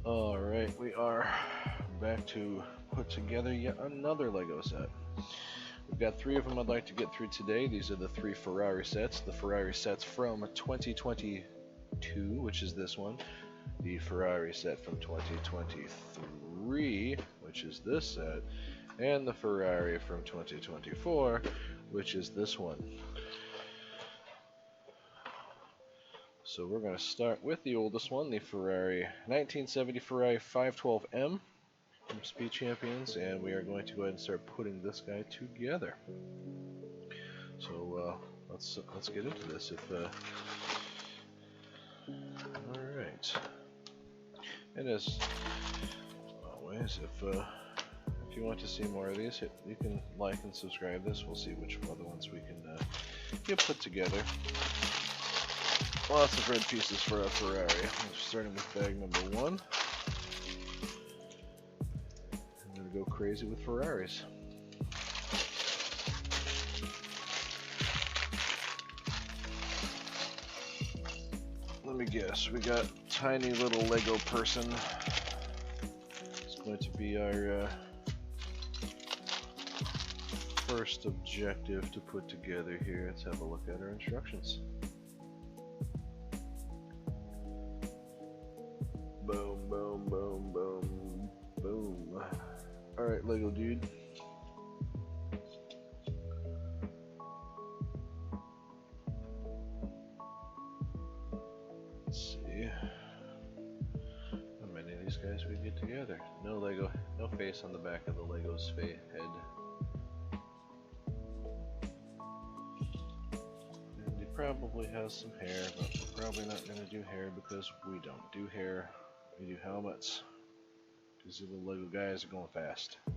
Alright, we are back to put together yet another Lego set. We've got three of them I'd like to get through today. These are the three Ferrari sets. The Ferrari sets from 2022, which is this one. The Ferrari set from 2023, which is this set. And the Ferrari from 2024, which is this one. So we're going to start with the oldest one, the Ferrari 1970 Ferrari 512M from Speed Champions, and we are going to go ahead and start putting this guy together. So let's get into this. All right, and as always, if you want to see more of these, you can like and subscribe this. We'll see which other ones we can get put together. Lots of red pieces for a Ferrari. We're starting with bag number one. I'm going to go crazy with Ferraris. Let me guess, we got tiny little Lego person. It's going to be our first objective to put together here. Let's have a look at our instructions. Boom, boom, boom, boom, boom. Alright, Lego dude. Let's see how many of these guys we get together. No Lego, no face on the back of the Lego's head. And he probably has some hair, but we're probably not going to do hair because we don't do hair. We do helmets, because the Lego guys are going fast. We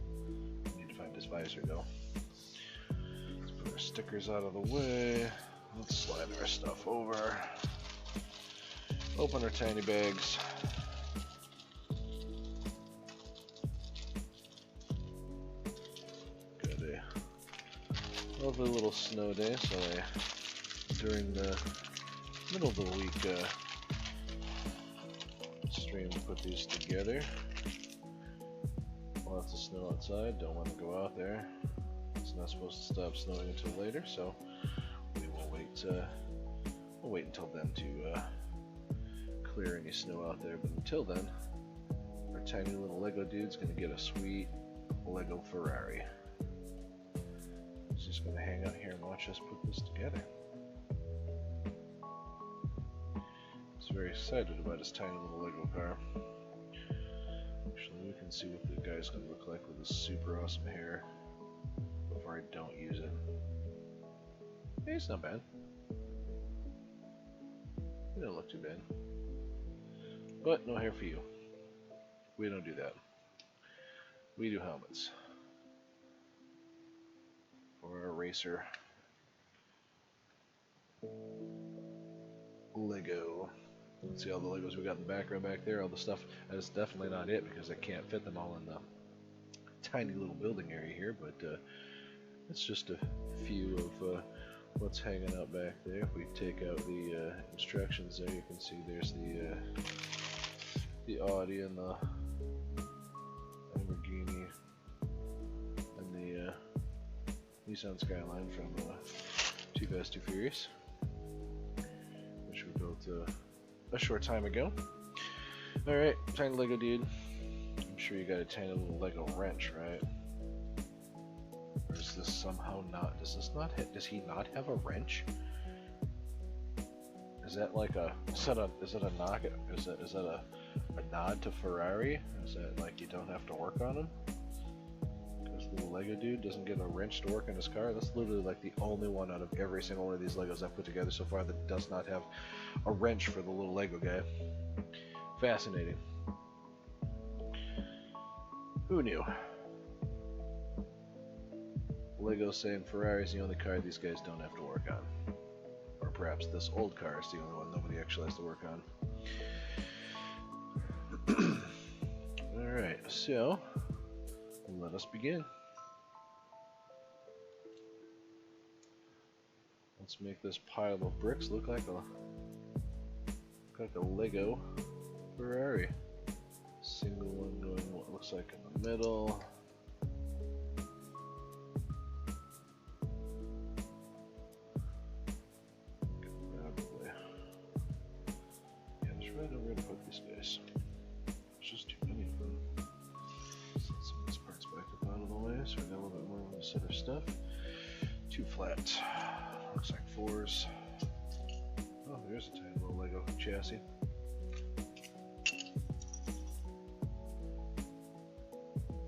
need to find his visor though. Let's put our stickers out of the way. Let's slide our stuff over. Open our tiny bags. Got a lovely little snow day, so during the middle of the week, stream to put these together. Lots of snow outside, don't want to go out there. It's not supposed to stop snowing until later, so we will wait until then to clear any snow out there. But until then, our tiny little Lego dude's gonna get a sweet Lego Ferrari. He's just gonna hang out here and watch us put this together. Very excited about his tiny little Lego car. Actually, we can see what the guy's gonna look like with his super awesome hair before I don't use it. Hey, it's not bad. It don't look too bad. But no hair for you. We don't do that. We do helmets. For a racer. Lego. Let's see all the Legos we got in the background back there, all the stuff. That's definitely not it because I can't fit them all in the tiny little building area here, but it's just a few of what's hanging out back there. If we take out the instructions there, you can see there's the Audi and the Lamborghini and the Nissan Skyline from Too Fast, Too Furious, which we built a short time ago. Alright, tiny Lego dude. I'm sure you got a tiny little Lego wrench, right? Or is this somehow not? Does he not have a wrench? Is that like a? Is that a knock? Is that a nod to Ferrari? Is that like you don't have to work on him? Because the little Lego dude doesn't get a wrench to work on his car. That's literally like the only one out of every single one of these Legos I've put together so far that does not have a wrench for the little Lego guy. Fascinating. Who knew? Lego saying Ferrari's the only car these guys don't have to work on. Or perhaps this old car is the only one nobody actually has to work on. Alright, so let us begin. Let's make this pile of bricks look like a Lego Ferrari. Single one going what looks like in the middle. Probably. Yeah, there's right over to put these guys. There's just too many of them. Set some of these parts back up out of the way so we got a little bit more of a set of stuff. Too flat. Looks like 4s. Oh, there's a tiny little Lego chassis.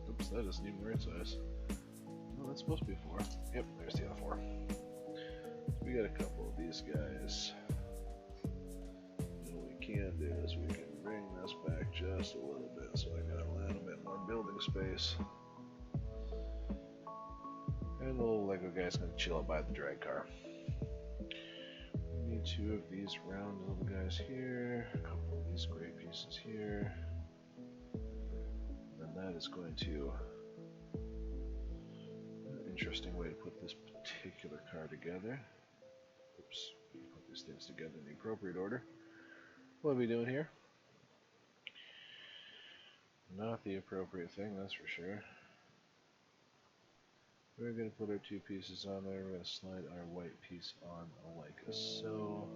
Oops, that isn't even right size. No, that's supposed to be 4. Yep, there's the other 4. So we got a couple of these guys. And what we can do is we can bring this back just a little bit so I got a little bit more building space. And the little Lego guy's gonna chill out by the drag car. We need 2 of these round little guys here, a couple of these gray pieces here. And that is going to an interesting way to put this particular car together. Oops, put these things together in the appropriate order. What are we doing here? Not the appropriate thing, that's for sure. We're going to put our 2 pieces on there. We're going to slide our white piece on like so.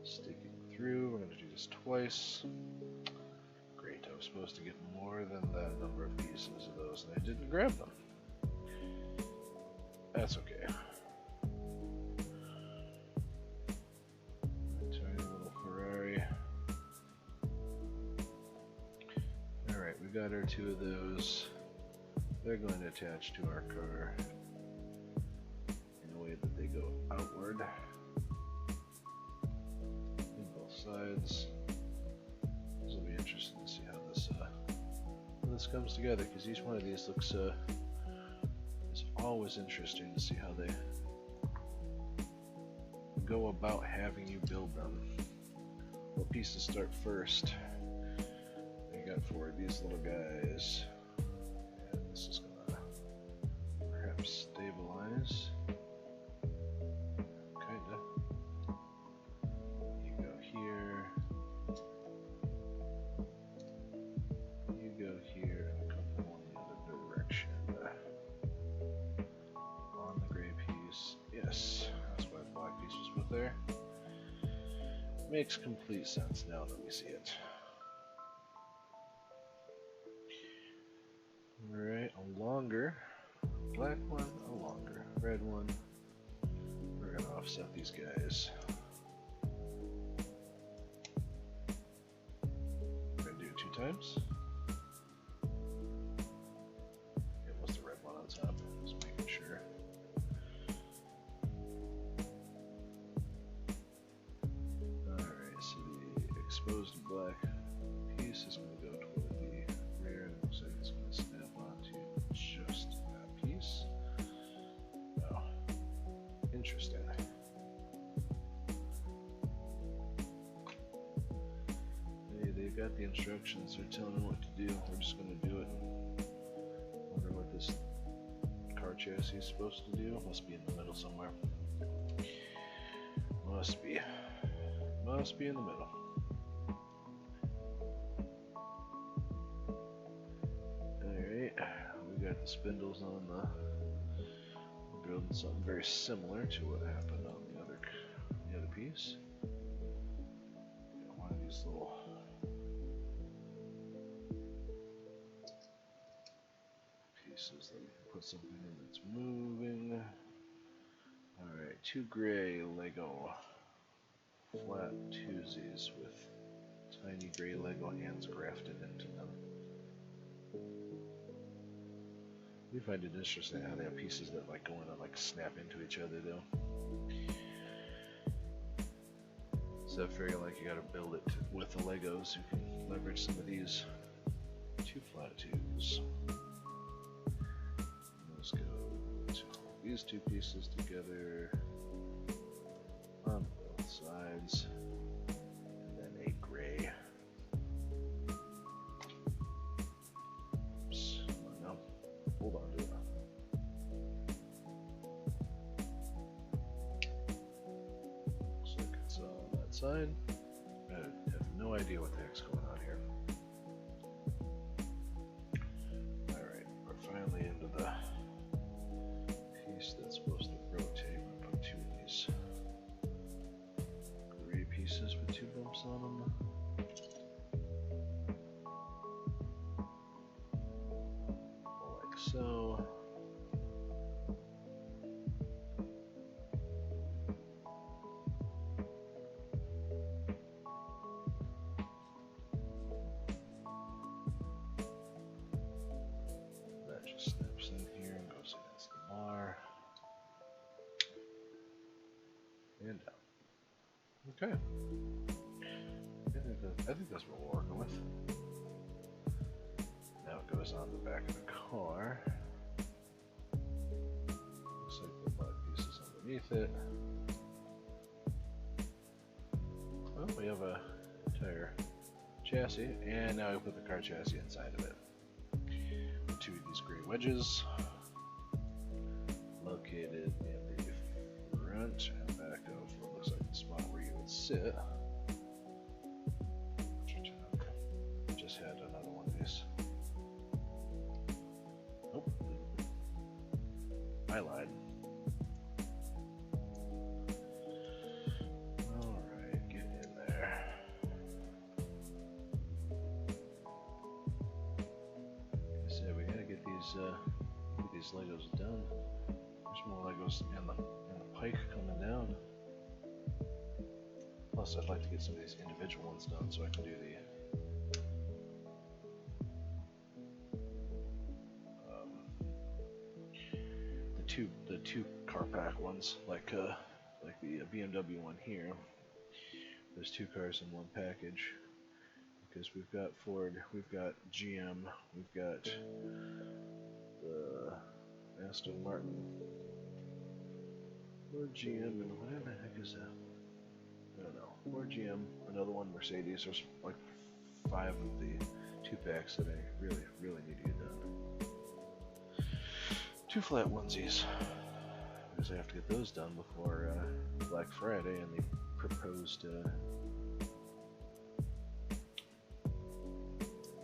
Sticking through. We're going to do this twice. Great, I was supposed to get more than that number of pieces of those, and I didn't grab them. That's okay. Tiny little Ferrari. Alright, we got our 2 of those. They're going to attach to our car in a way that they go outward in both sides. This will be interesting to see how this comes together, because each one of these looks it's always interesting to see how they go about having you build them. What pieces start first? You got 4 of these little guys, and this is gonna perhaps stabilize. Kinda. You go here. You go here, and a couple in the other direction. On the gray piece. Yes, that's why the black piece was put there. Makes complete sense now that we see it. Alright, a longer black one, a longer red one. We're going to offset these guys. We're going to do it 2 times. It was the red one on top, just making sure. Alright, so the exposed black piece is going to go toward the rear, and it looks like it's going to snap onto just that piece. Oh, interesting. They got the instructions, they're telling me what to do, we're just going to do it. Wonder what this car chassis is supposed to do. Must be in the middle somewhere. Must be in the middle. Alright, we got the spindles on the, we're building something very similar to what happened on the other piece. Got one of these little pieces that we can put something in that's moving. Alright, 2 gray Lego flat twosies with tiny gray Lego hands grafted into them. We find it interesting how they have pieces that like go in and like snap into each other though. So I feel like you gotta build it with the Legos. You can leverage some of these 2 flat tubes. Let's go to these 2 pieces together on both sides, and then a gray. Oops, no, hold on to it. Looks like it's all outside. I have no idea what the heck's going on here. Alright, we're finally into the piece that's supposed to rotate. I'll put two of these gray pieces with two bumps on them. Like so. Snaps in here and goes against the bar. And down. Okay. I think that's what we're working with. Now it goes on the back of the car. Looks like the black pieces underneath it. Well, we have a entire chassis, and now we put the car chassis inside of it. Two of these gray wedges located in the front and back of what looks like the spot where you would sit. Just had another one of these. Nope. I lied. Alright, get in there. Get these Legos done. There's more Legos and the pike coming down. Plus, I'd like to get some of these individual ones done so I can do the two car pack ones, like the BMW one here. There's two cars in one package. Because we've got Ford, we've got GM, we've got the Aston Martin, Ford, GM, and what the heck is that? I don't know. Ford, GM, another one, Mercedes. There's like 5 of the 2 packs that I really, really need to get done. 2 flat onesies, because I have to get those done before Black Friday and the proposed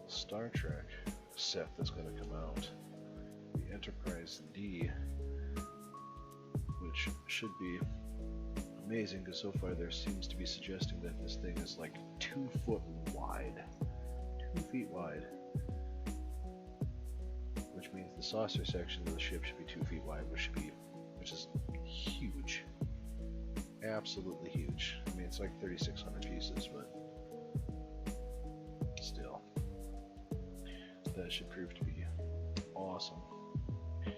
Star Trek set that's going to come out, the Enterprise D, which should be amazing because so far there seems to be suggesting that this thing is like 2 foot wide, 2 feet wide, which means the saucer section of the ship should be 2 feet wide, which is huge, absolutely huge. I mean, it's like 3,600 pieces, but still. That should prove to be awesome. I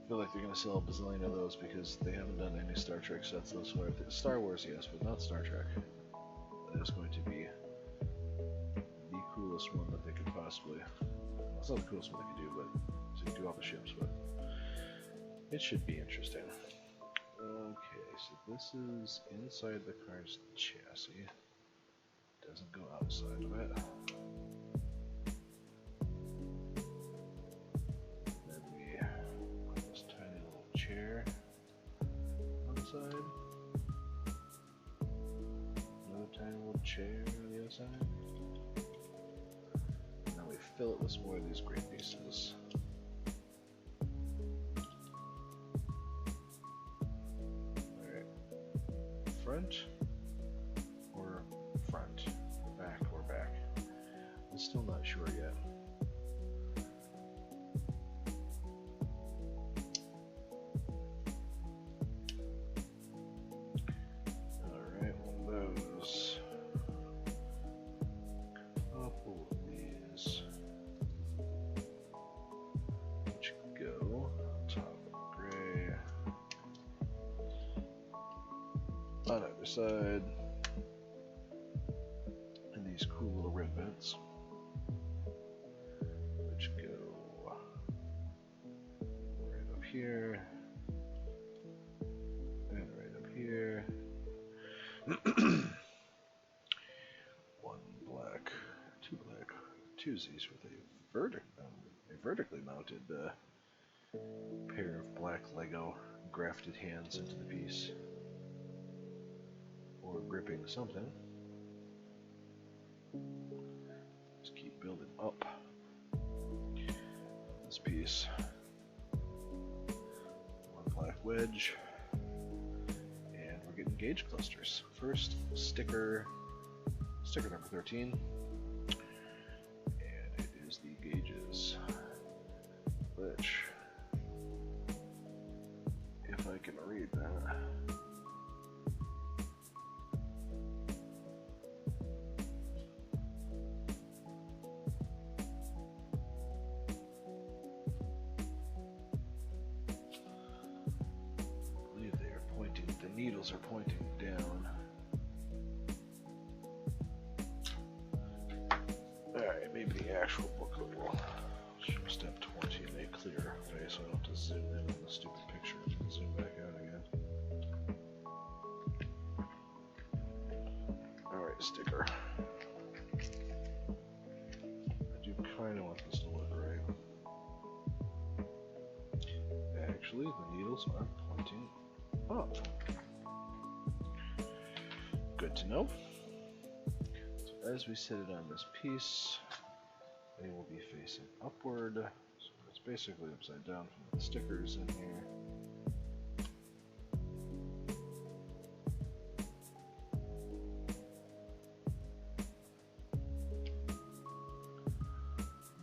feel like they're going to sell a bazillion of those because they haven't done any Star Trek sets thus far. Star Wars, yes, but not Star Trek. That is going to be the coolest one that they could possibly. Well, it's not the coolest one they could do, but so you can do all the ships, but it should be interesting. Okay, so this is inside the car's chassis. Doesn't go outside of it. Then we put this tiny little chair on the side. Another tiny little chair on the other side. And then we fill it with some more of these gray pieces. Alright. Front. Still not sure yet. Alright, well those couple of these which go top gray on either side, and these cool little red vents. Here and right up here. One black, two black, twosies with a vertically mounted pair of black Lego grafted hands into the piece. Or gripping something. Just keep building up this piece. One black wedge. And we're getting gauge clusters. First, sticker number 13. And it is the gauges. Which, if I can read that. Needles are pointing down. Alright, maybe the actual booklet will show step 20 in a clearer way so I don't have to zoom in on the stupid picture and zoom back out again. Alright, sticker. I do kind of want this to look right. Actually, the needles are pointing up. Good to know. So as we set it on this piece, they will be facing upward. So it's basically upside down from the stickers in here.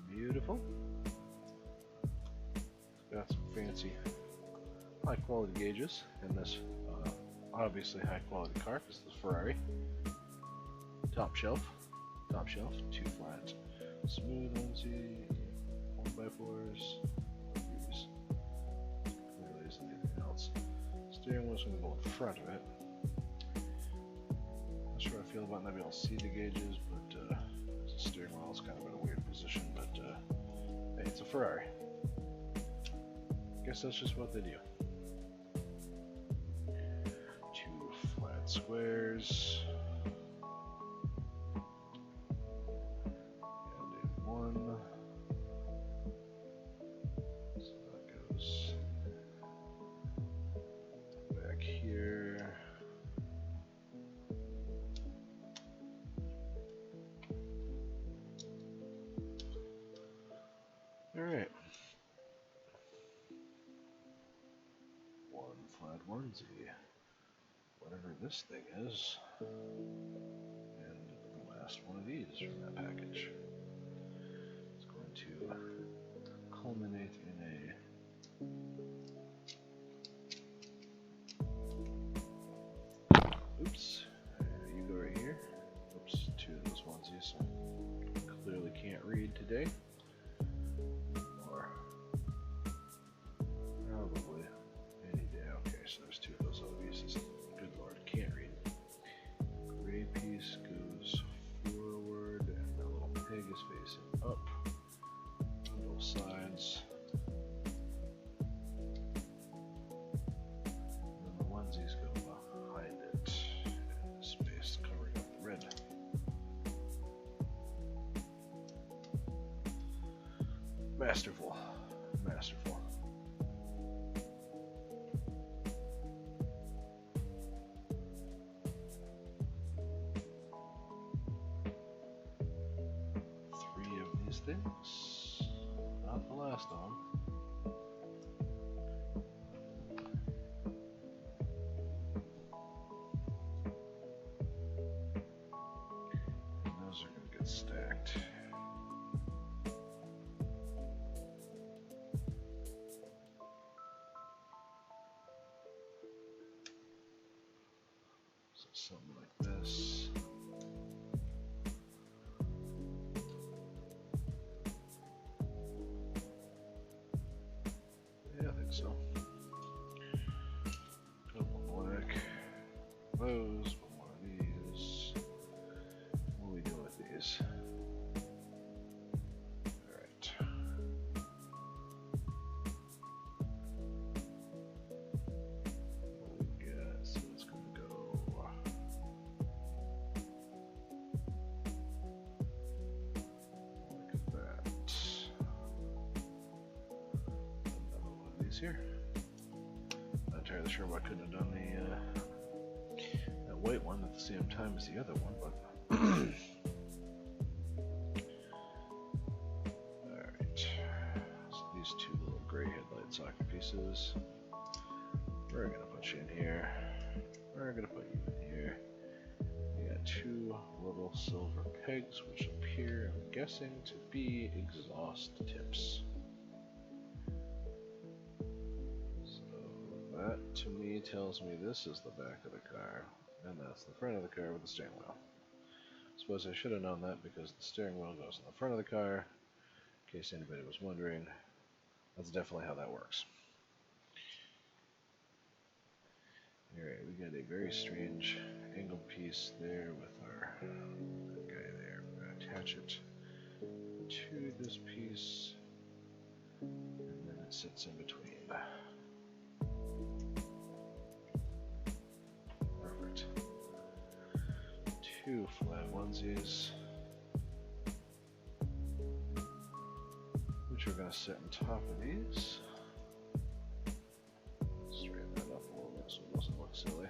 Beautiful. Got some fancy high quality gauges in this obviously high quality car because it's Ferrari. Top shelf, 2 flat, smooth onesie, 1x4s, these clearly isn't anything else. Steering wheel's going to go in front of it. Not sure how I feel about not being able to see the gauges, but the steering wheel is kind of in a weird position, but hey, it's a Ferrari. Guess that's just what they do. Squares and in one, so that goes back here. All right, one flat onesie. Whatever this thing is, and the last one of these from that package. It's going to culminate in a oops, you go right here. Oops, 2 of those onesies. Clearly can't read today. Or probably any day. Okay, so there's 2 of those obvious. Can't read. Gray piece goes forward, and the little peg is facing up on both sides. And then the onesies go behind it, and the space covering up the red. Masterful. Masterful. Things. Not the last of them. And those are going to get stacked. So something like this. So, couple black, those, one of these. What are we doing with these? Alright. What we got? So it's going to go. Like that. Another one of these here. entirely sure why I couldn't have done that white one at the same time as the other one, but alright. So these two little gray headlight socket pieces. We're gonna put you in here. We're gonna put you in here. We got two little silver pegs which appear, I'm guessing, to be exhaust tips. That, to me, tells me this is the back of the car, and that's the front of the car with the steering wheel. I suppose I should have known that because the steering wheel goes in the front of the car, in case anybody was wondering. That's definitely how that works. Alright, we got a very strange angled piece there with our guy there. We're going to attach it to this piece, and then it sits in between. Perfect. Two flat onesies, which we're going to set on top of these. Straighten that up a little bit so it doesn't look silly.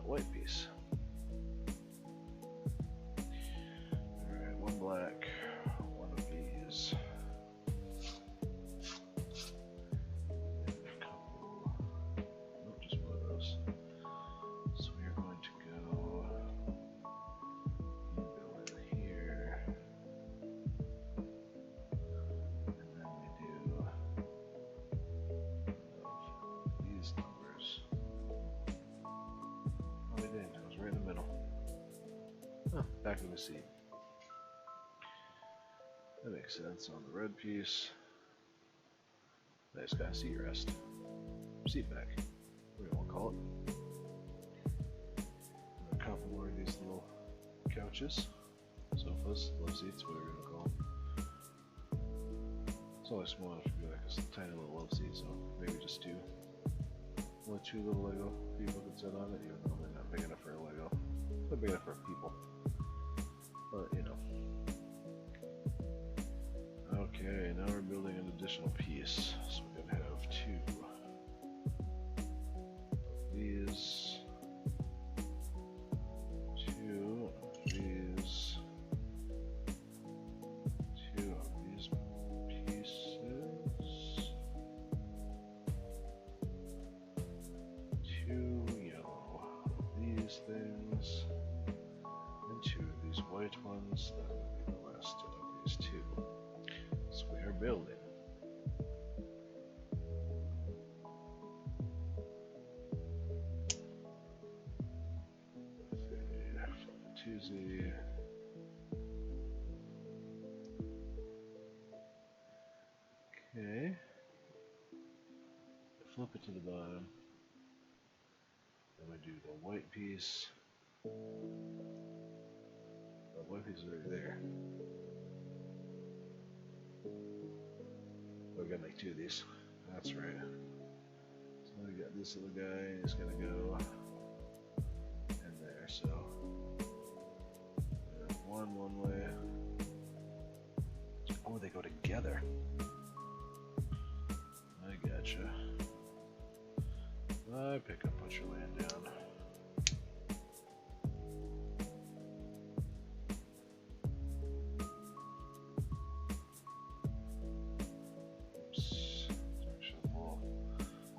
White piece. Alright, one black, one of these. And a couple. Nope, just one of those. So we are going to go in here. And then we do these numbers. Right in the middle. Oh, back of the seat. That makes sense on the red piece. Nice guy, seat rest. Seat back. What do you want to call it? And a couple more of these little couches. Sofas, love seats, whatever you want to call them. It's only small enough to be like a tiny little love seat, so maybe just two. Only two little Lego people could sit on it, even though they're not big enough for a Lego. They're big enough for people. But, you know. Okay, now we're building an additional piece. So we're going to have two. These. Two of these. Two of these pieces. Two yellow of these things. And two of these white ones. That will be the last of these two. So we are building. Tuesday. Okay. Flip it to the bottom. Then we do the white piece. The white piece is right there. We're gonna make two of these. That's right. So we got this little guy, he's gonna go in there, so one way. Oh, they go together. I gotcha. I pick up, put your land down. Oops. Make sure the whole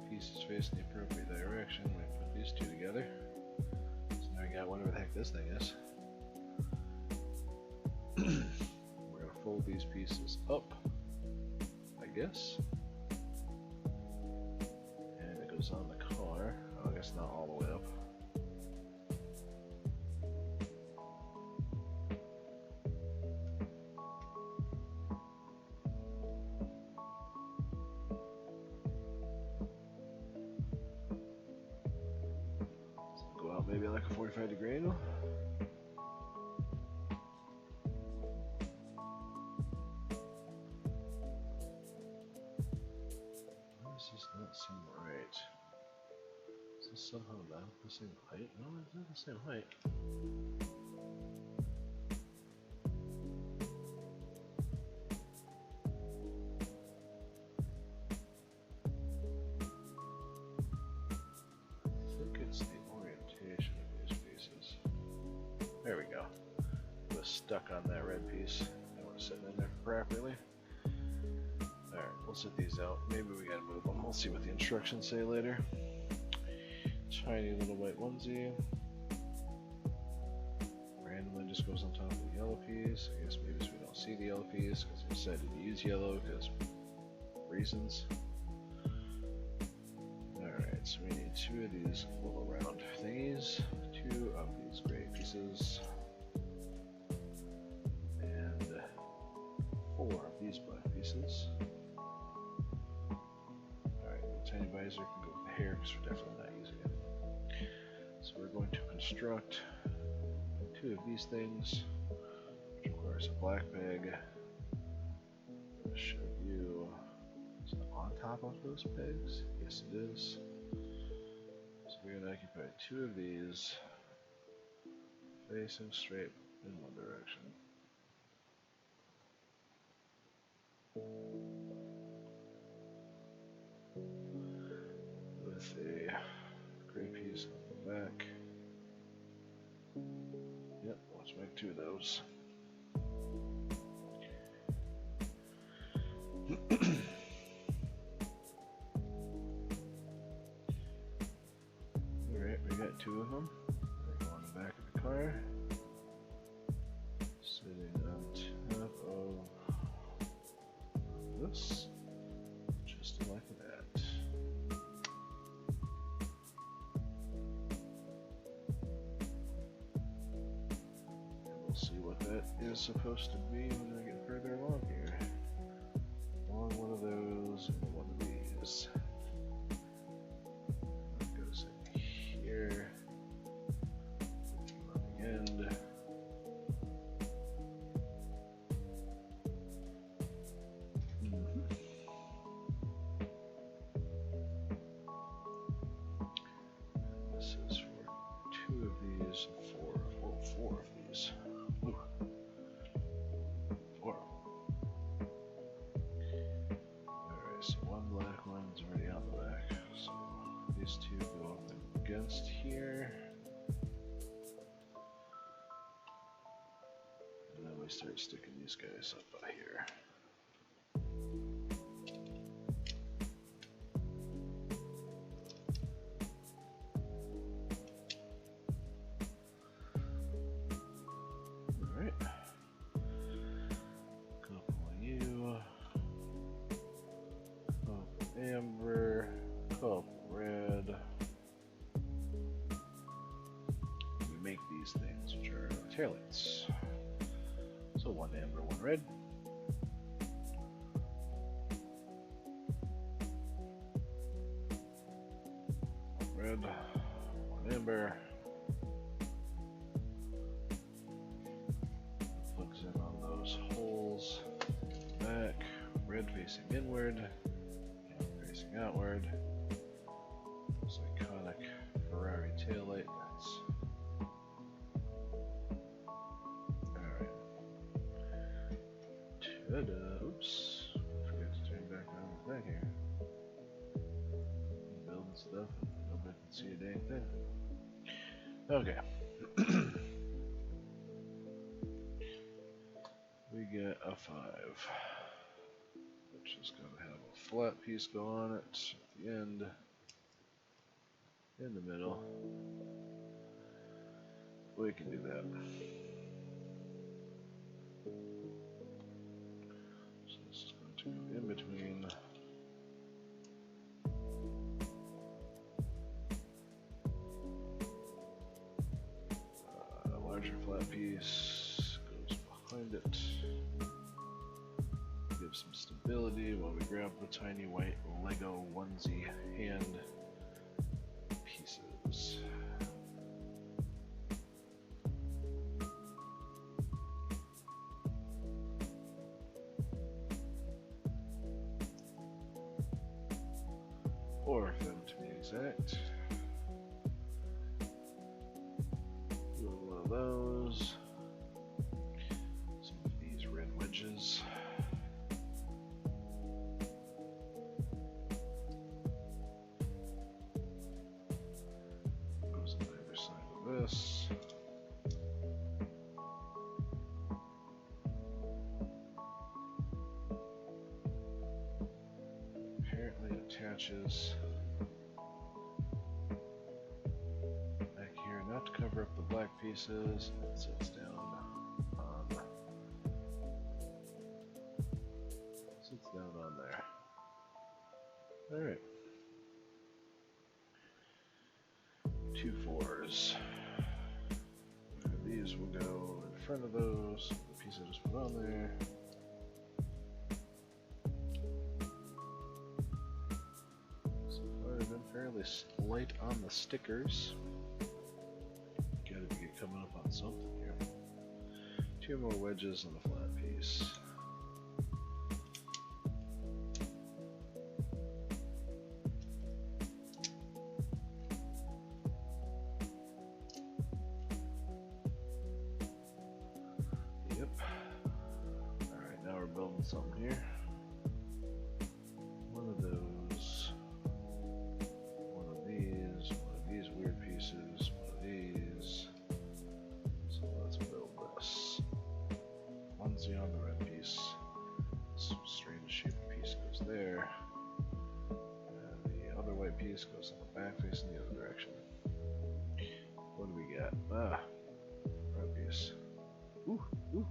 piece is facing the appropriate direction. We put these two together. So now we got whatever the heck this thing is. We're going to fold these pieces up, I guess. And it goes on the car. Oh, I guess not all the way up. So go out maybe like a 45-degree angle. somehow not the same height. No, it's not the same height. I think it's the orientation of these pieces. There we go. It was stuck on that red piece. They weren't sitting in there properly. Alright, we'll set these out. Maybe we gotta move them. We'll see what the instructions say later. Tiny little white onesie. Randomly just goes on top of the yellow piece. I guess maybe so we don't see the yellow piece because we decided to use yellow because reasons. Alright, so we need 2 of these little round thingies, 2 of these gray pieces, and 4 of these black pieces. Alright, the tiny visor can go with the hair because we're definitely not using it. So we're going to construct 2 of these things, which requires a black bag. I'm going to show you, is it on top of those pegs? Yes it is. So we're going to occupy 2 of these, facing straight in one direction. With a gray piece on the back. Yep, let's make 2 of those. Alright, we got 2 of them. They go on the back of the car. Sitting on top of this. Just like that. See what that is supposed to be when we get further along here. Along one of those and one of these. That goes in here. On the end. This is for 2 of these and 4 of these. Ooh. 4. Alright, so one black one's already on the back. So these 2 go up against here. And then we start sticking these guys up by here. Amber, couple red. We make these things, which are taillights. So 1 amber, 1 red. Red, 1 amber. Plugs in on those holes. Back, red facing inward. Facing outward. This iconic Ferrari taillight lights. Alright. Ta-da! Oops. Forgot to turn back around the back here. Building stuff and nobody can see a dang thing. Okay. We get a 5. Which is going to have a flat piece go on it at the end, in the middle. We can do that. So this is going to go in between. A larger flat piece goes behind it. Give some stability while we grab the tiny white Lego onesie hand pieces. Or of them to be exact. inches. Back here, not to cover up the black pieces. It sits down on there. Alright. 2 4s. These will go in front of those. The piece I just put on there. So far I've been fairly light on the stickers. Gotta be coming up on something here. 2 more wedges on the flat piece. Something here. One of those. One of these weird pieces. One of these. So let's build this. Onesie on the red piece. This strange shaped piece goes there. And the other white piece goes on the back facing the other direction. What do we got? Ah, red piece. Ooh, ooh.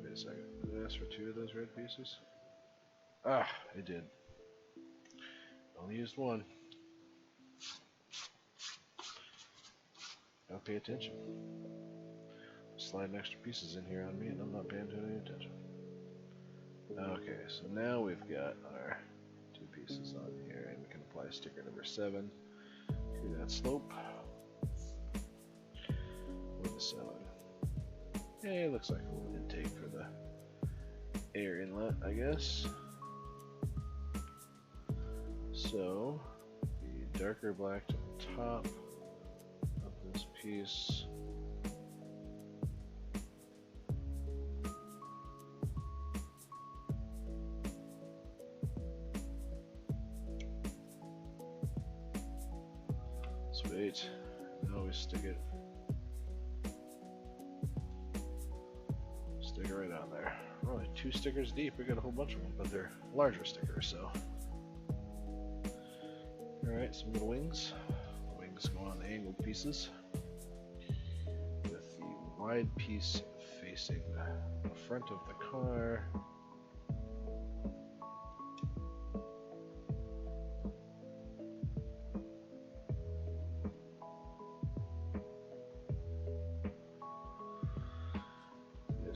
Wait a second. Did I ask for 2 of those red pieces? Ah, I did. Only used 1. Gotta pay attention. Sliding extra pieces in here on me and I'm not paying any attention. Okay, so now we've got our 2 pieces on here and we can apply sticker number 7 to that slope. With a 7. Hey, looks like a little intake for the air inlet, I guess. So, the darker black to the top of this piece. Sweet. Now we stick it right on there. We're only 2 stickers deep. We got a whole bunch of them, but they're larger stickers, so. Alright, some little wings. The wings go on the angled pieces. With the wide piece facing the front of the car.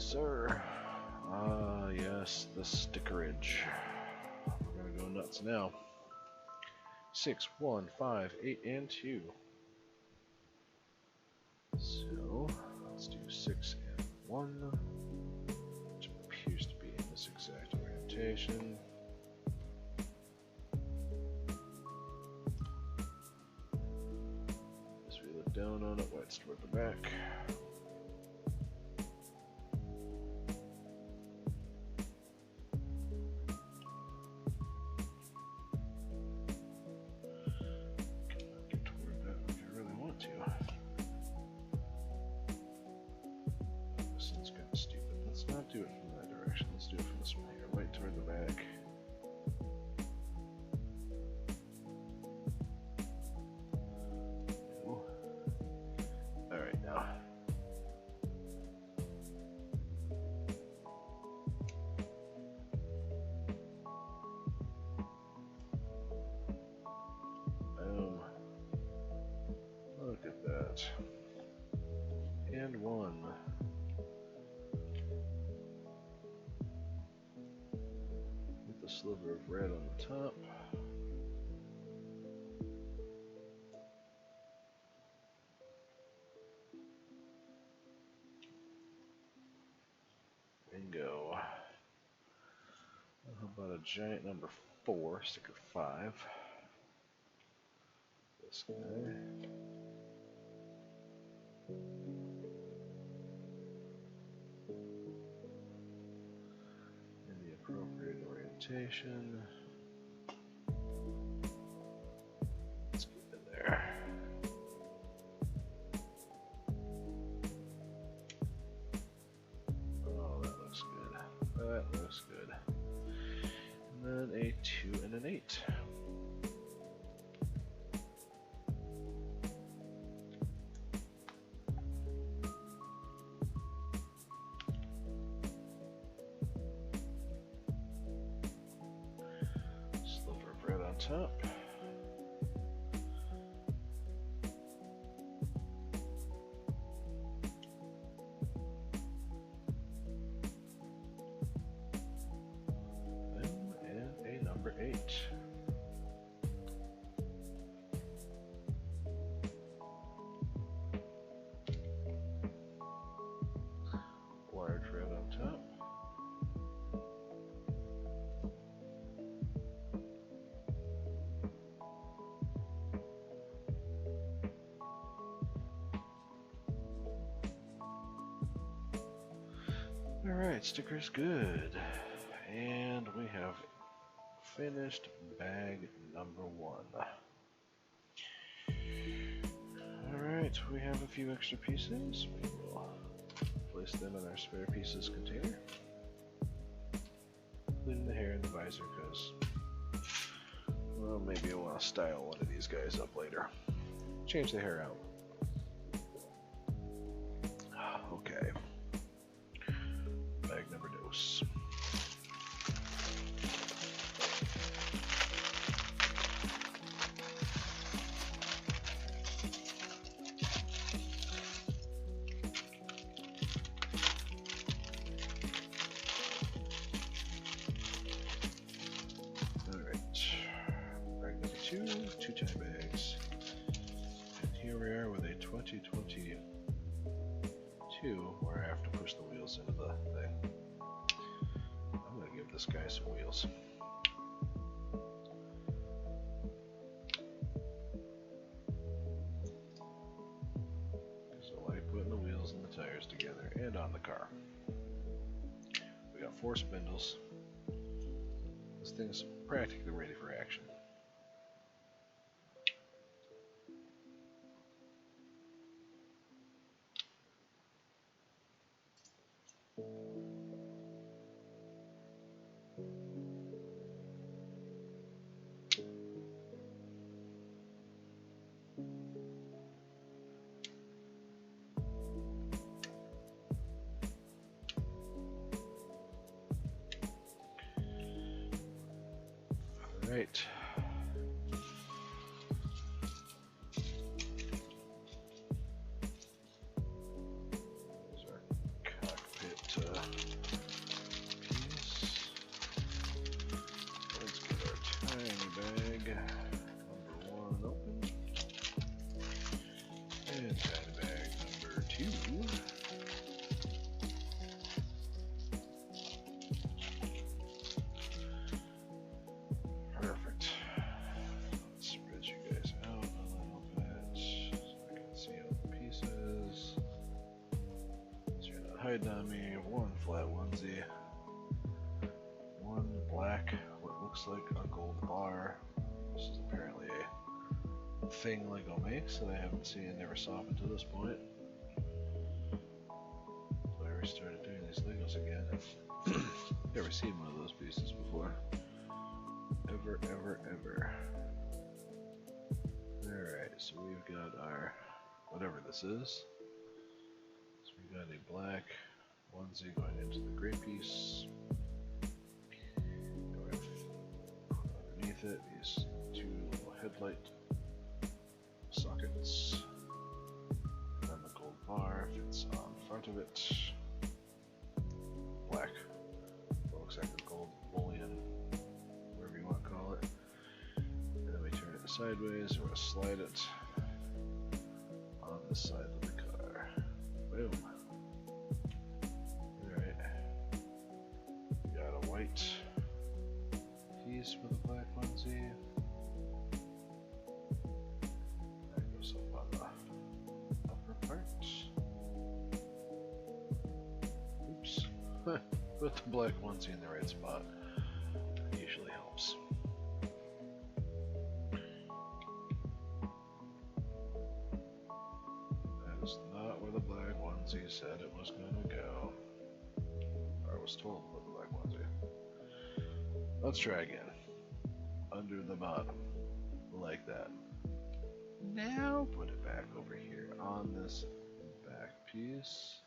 Sir. Ah, yes, the stickerage. We're gonna go nuts now. 6, 1, 5, 8, and 2. So, let's do 6 and 1, which appears to be in this exact orientation. As we look down on it, white's toward the back. Do it from that direction. Let's do it from this one here. White toward the back. Alright, now. Boom. Look at that. And 1. Sliver of red on the top. Bingo. How about a giant number 4, sticker 5? This guy. Appropriate orientation. Let's keep it there. Oh, that looks good. That looks good. top. And a number 8. Large red on top. Alright, stickers good. And we have finished bag number 1. Alright, we have a few extra pieces. We will place them in our spare pieces container. Including the hair and the visor, because, well, maybe I want to style one of these guys up later. Change the hair out. Okay. Bag number dose. Two tiny bags. And here we are with a 2022 where I have to push the wheels into the thing. I'm going to give this guy some wheels. So I like putting the wheels and the tires together and on the car. We got 4 spindles. This thing's practically ready for action. Right. There's our cockpit piece. Let's get our tiny bag number 1 open. And tiny bag number 2. Hiding on me, 1 flat onesie, 1 black, what looks like a gold bar. This is apparently a thing Lego makes that I haven't seen and never saw up until this point. So I restarted doing these Legos again. I've never seen one of those pieces before. Ever. Alright, so we've got our, whatever this is. We got a black onesie going into the gray piece. Underneath it these 2 little headlight sockets. And then the gold bar fits on the front of it. Black. Looks like a gold bullion, whatever you want to call it. And then we turn it sideways and we're going to slide it on the side of the car. Boom. Alright. We got a white piece with a black onesie. That goes up on the upper part. Oops. Put the black onesie in the right spot. That usually helps. That is not where the black onesie said it was going to go. Or I was told with the black onesie. Let's try again. Under the bottom. Like that. Now put it back over here on this back piece.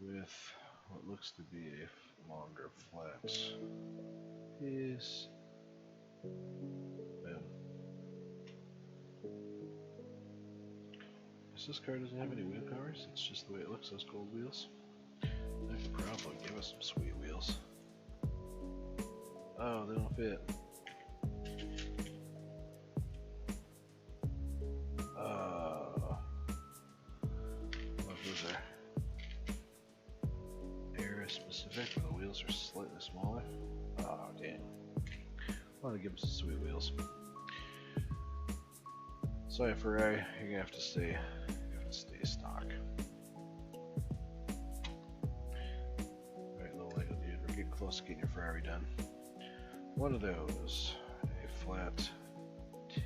With what looks to be a longer flat piece. Boom. This car doesn't have any wheel covers, it's just the way it looks, those gold wheels. That could probably give us some sweet wheels. Oh, they don't fit. What those are? Era specific, but the wheels are slightly smaller. Oh, damn. I want to give them some sweet wheels. Sorry, Ferrari, you're gonna have to stay stock. Alright, little Lego dude, we're getting close to getting your Ferrari done. One of those, a flat,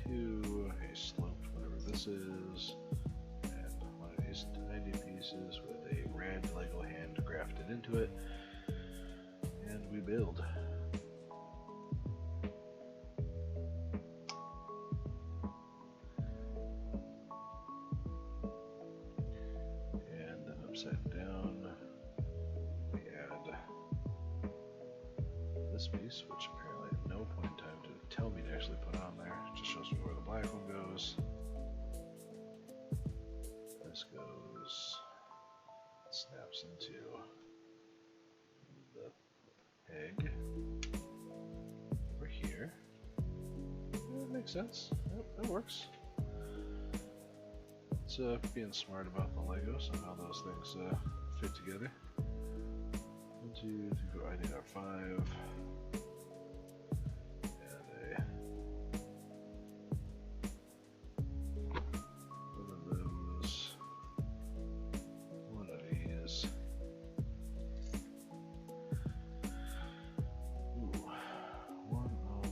two, a sloped, whatever this is, and one of these tiny pieces with a red Lego hand grafted into it, and we build. Upside down, we add this piece, which apparently at no point in time did it tell me to actually put on there. It just shows me where the black one goes. This goes, snaps into the peg over here. Yeah, that makes sense. Yep, that works. It's being smart about the Lego, somehow those things fit together. 1, 2, 3, 4, I need our 5. And one of those. One of these. Ooh. One of...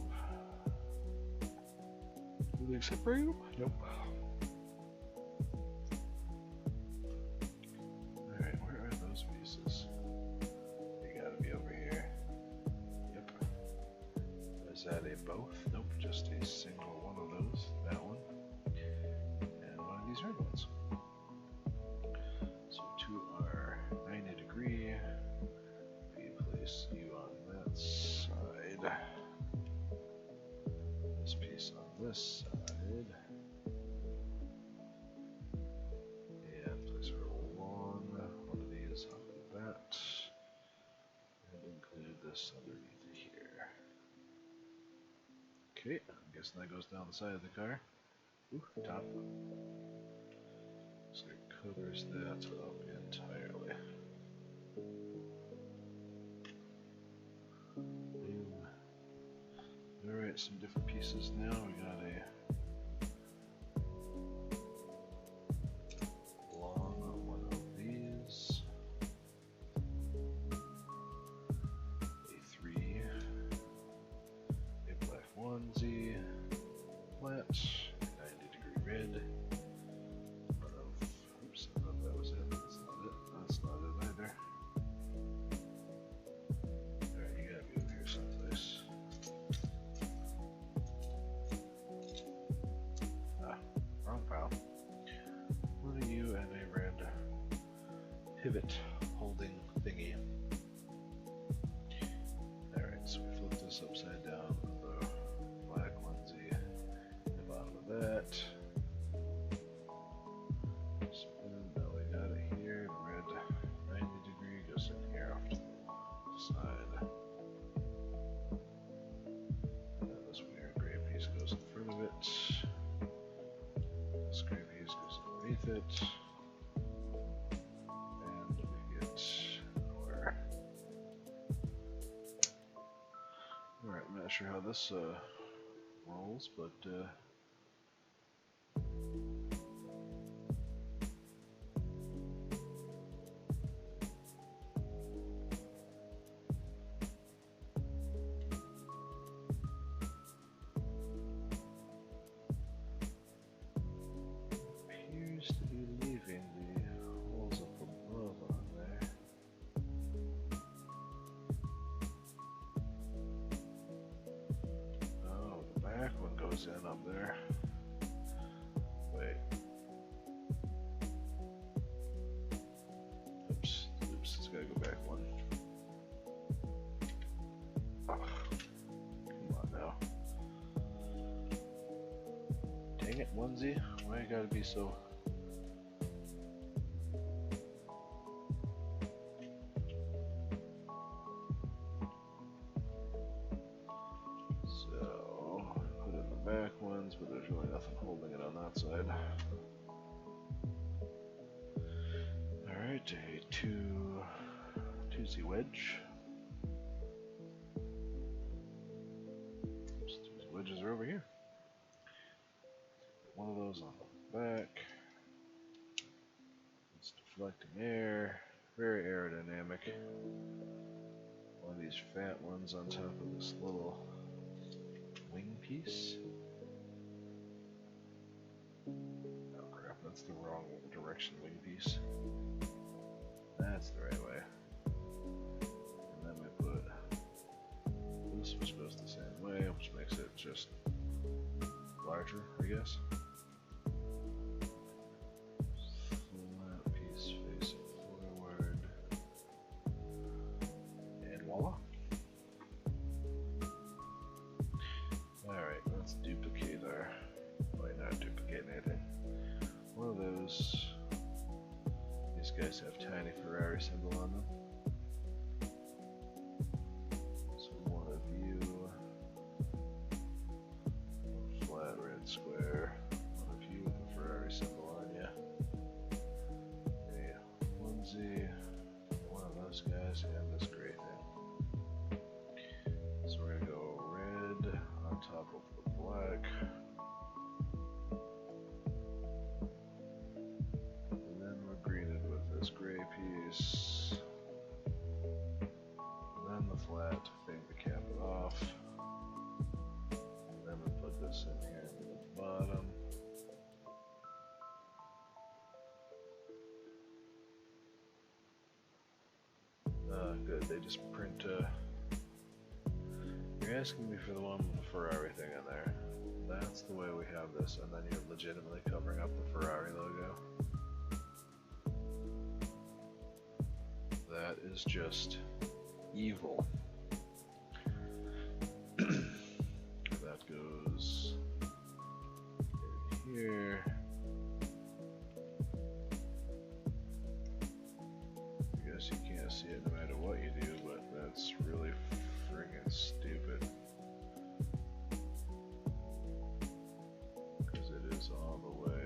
Do they separate them? Nope. Is that a both? Nope, just a single one of those. That one. And one of these red ones. So to our 90 degree, we place you on that side. This piece on this side. And place her along one of these on that. And include this underneath here. Okay, I'm guessing that goes down the side of the car. Ooh, top. So it covers that up entirely. Boom. Alright, some different pieces now. We got a long one of these. Onesie, flat, 90 degree red. Oops, I thought that was it. That's not it. That's not it either. Alright, you gotta be over here someplace. Ah, wrong pile. One of you and a red pivot holding thingy. Alright, so we flip this upside down. That. Spin, now we got it here. The red 90 degree goes in here off to the side. And this weird gray piece goes in front of it. This gray piece goes underneath it. And we get our... Alright, I'm not sure how this rolls, but appears to be leaving the holes up above on there. Oh, the back one goes in up there. Wait. Oops, it's gotta go back one. Dang it, onesie. Why you gotta be so... So, put in the back ones, but there's really nothing holding it on that side. Alright, a 2Z wedge. Oops, 2Z wedges are over here. One of those on the back. It's deflecting air. Very aerodynamic. One of these fat ones on top of this little wing piece. Oh crap, that's the wrong direction wing piece. That's the right way. And then we put this, which goes the same way, which makes it just larger, I guess. Flat piece facing forward. And voila. Alright, let's duplicate our... Wait, not duplicate anything. One of those... These guys have tiny Ferrari symbol on them. So one of you, a flat red square, one of you with a Ferrari symbol on you, a onesie, one of those guys, and this gray thing. So we're gonna go red on top of the black. This gray piece, then the flat thing to cap it off, and then we put this in here at the bottom. Good, they just print, you're asking me for the one with the Ferrari thing on there. That's the way we have this, and then you're legitimately covering up the Ferrari logo. That is just evil. That goes in here. I guess you can't see it no matter what you do, but that's really friggin' stupid. Because it is all the way.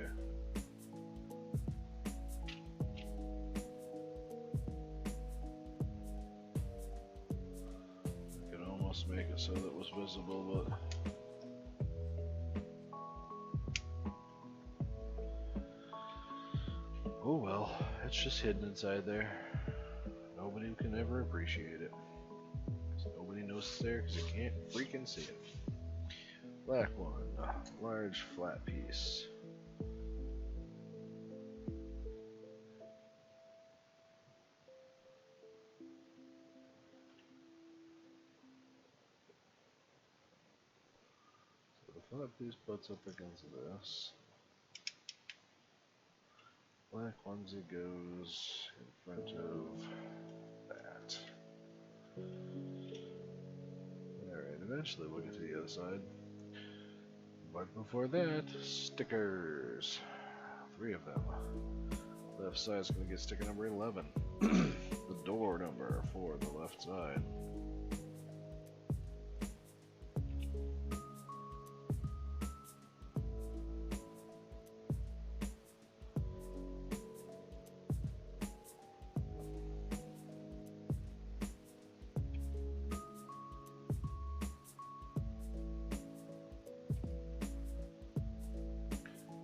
Make it so that it was visible, but oh well, it's just hidden inside there. Nobody can ever appreciate it. Nobody knows it's there because you can't freaking see it. Black one, large flat piece. Flat piece butts up against this. Black onesie goes in front of that. Alright, eventually we'll get to the other side. But before that, stickers. 3 of them. Left side is going to get sticker number 11. The door number for the left side.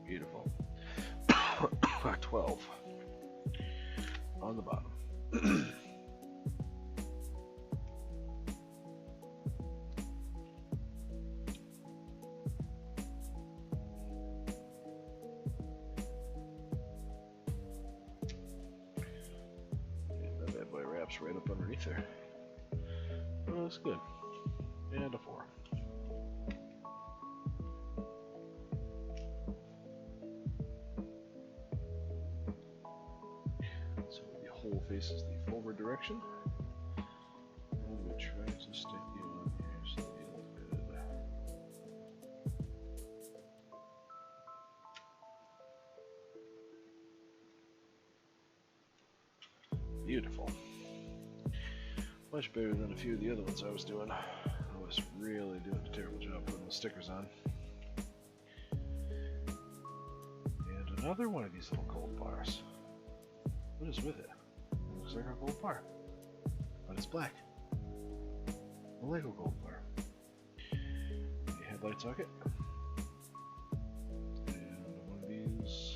Beautiful. 12 on the bottom. And that bad boy wraps right up underneath there. Oh, that's good. And a 4. Faces the forward direction. And we try to stick you on here so that you look good. Beautiful. Much better than a few of the other ones I was doing. I was really doing a terrible job putting the stickers on. And another one of these little gold bars. What is with it? It looks like a gold bar, but it's black. A Lego gold bar. A headlight socket. And one of these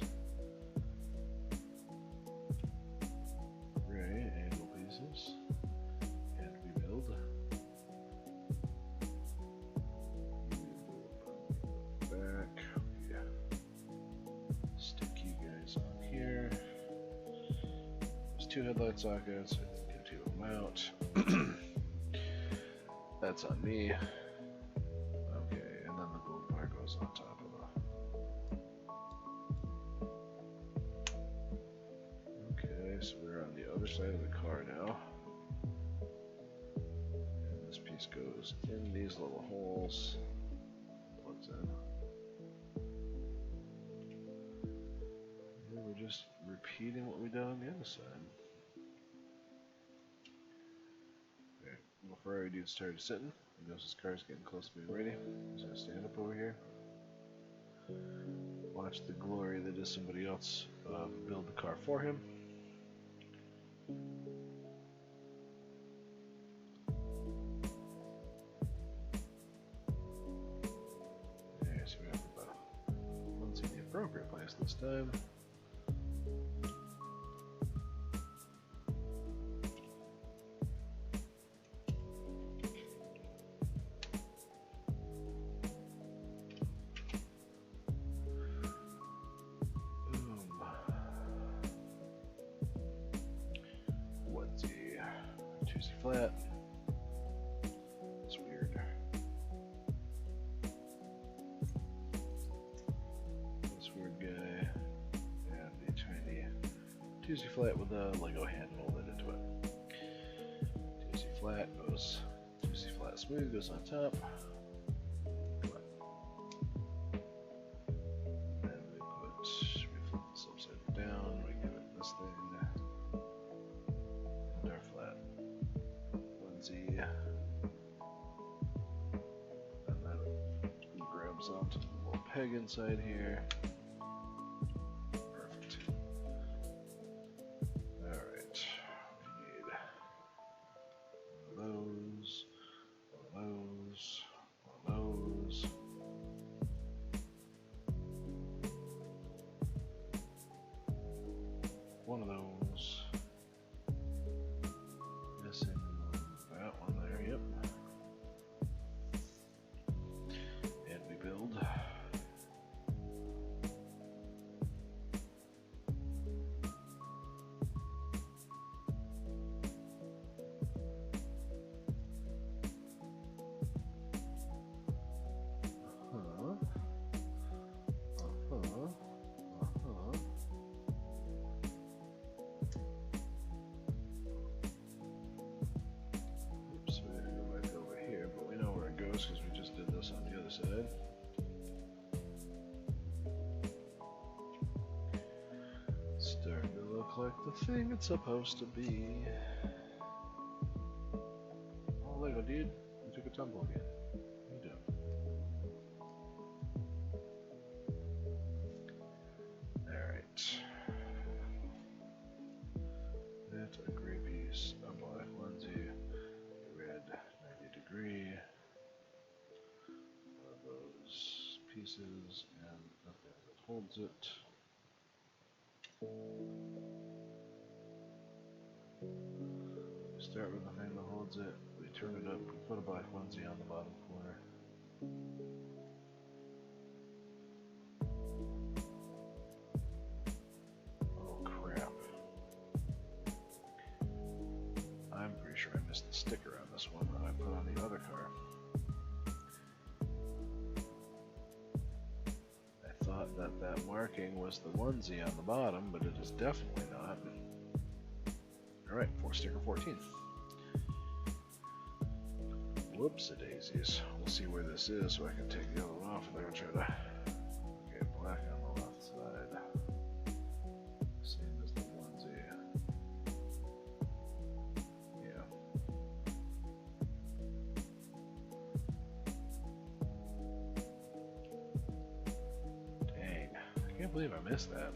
gray angle pieces. And we build. Back. Yeah. Stick you guys on here. There's two headlight sockets. I can do them out. That's on me. Okay, and then the gold bar goes on top of the. Okay, so we're on the other side of the car now. And this piece goes in these little holes. Plugs in. And we're just repeating what we did on the other side. Little Ferrari dude started sitting. He knows his car's getting close to being ready. He's gonna stand up over here. Watch the glory that is somebody else build the car for him. Okay, so we have one's in the appropriate place this time. Flat. It's weird. This weird guy and a tiny Tuesday flat with a Lego hand molded into it. Tuesday flat goes. Tuesday flat smooth goes on top. And we flip this upside down. We give it this thing. And then grabs onto the little peg inside here. Perfect. Alright. We need one of those, one of those, one of those. One of those. Missing that one there, yep. And we build. Because we just did this on the other side. Starting to look like the thing it's supposed to be. Oh, Lego dude, you took a tumble again. What are you doing? Alright. That's a gray piece, a black onesie, a red 90 degree. Pieces and nothing that holds it. We start with the thing that holds it, we turn it up, we put a black onesie on the bottom corner. Oh crap. I'm pretty sure I missed the sticker on this one that I put on the other car. That marking was the onesie on the bottom, but it is definitely not. Alright, for sticker 14. Whoops-a-daisies. We'll see where this is so I can take the other one off there and try to get black on the left side. Same as the onesie. Can't believe I missed that.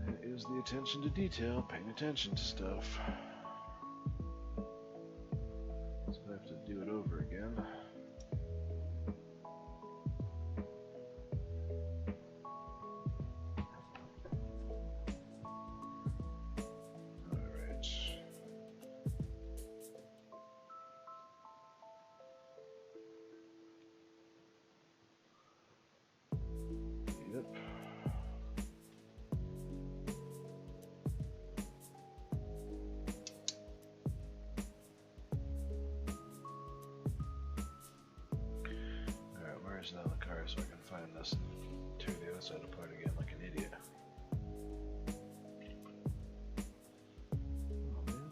That is the attention to detail, paying attention to stuff. So I have to do it over again. On the car so I can find this and tear the other side apart again like an idiot. Oh man.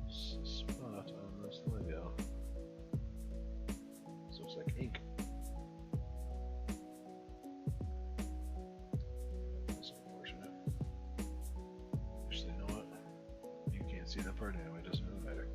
Spot on this Lego. This looks like ink. That's unfortunate. Actually, you know what? You can't see that part anyway, it doesn't really matter.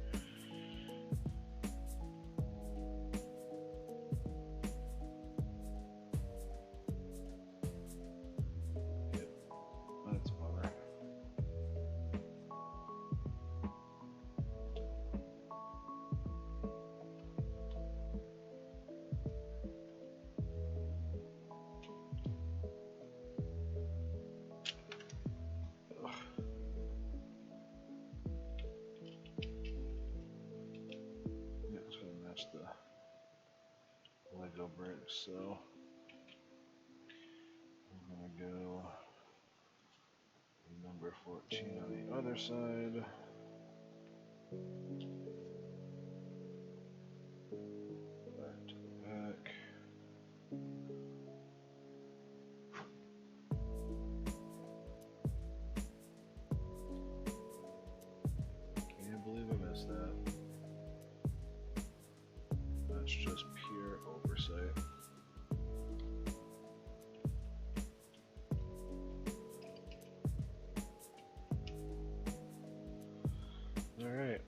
The Lego bricks, so I'm gonna go number 14 on the other side. Back to the back. Can't believe I missed that. That's just pure oversight. Alright,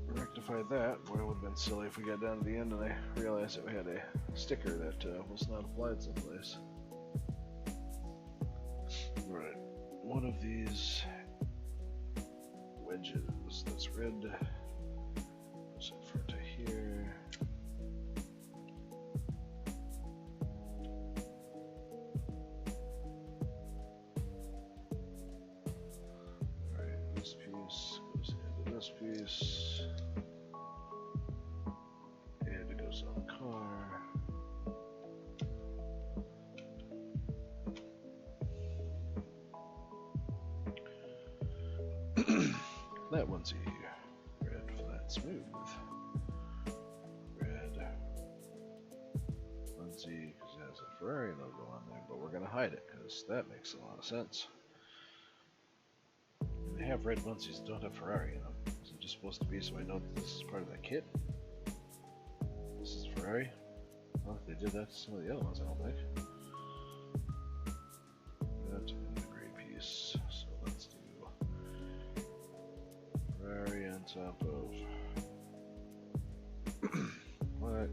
rectified that. Boy, it would have been silly if we got down to the end and I realized that we had a sticker that was not applied someplace. Right, one of these wedges that's red goes in front of here. This piece goes into this piece, and it goes on the car. That one's red, flat, smooth. Red onesie because it has a Ferrari logo on there, but we're gonna hide it because that makes a lot of sense. They have red onesies that don't have Ferrari in them. Is it just supposed to be so I know that this is part of that kit? This is Ferrari? Well, they did that to some of the other ones, I don't think. That's a great piece. So let's do Ferrari on top of black.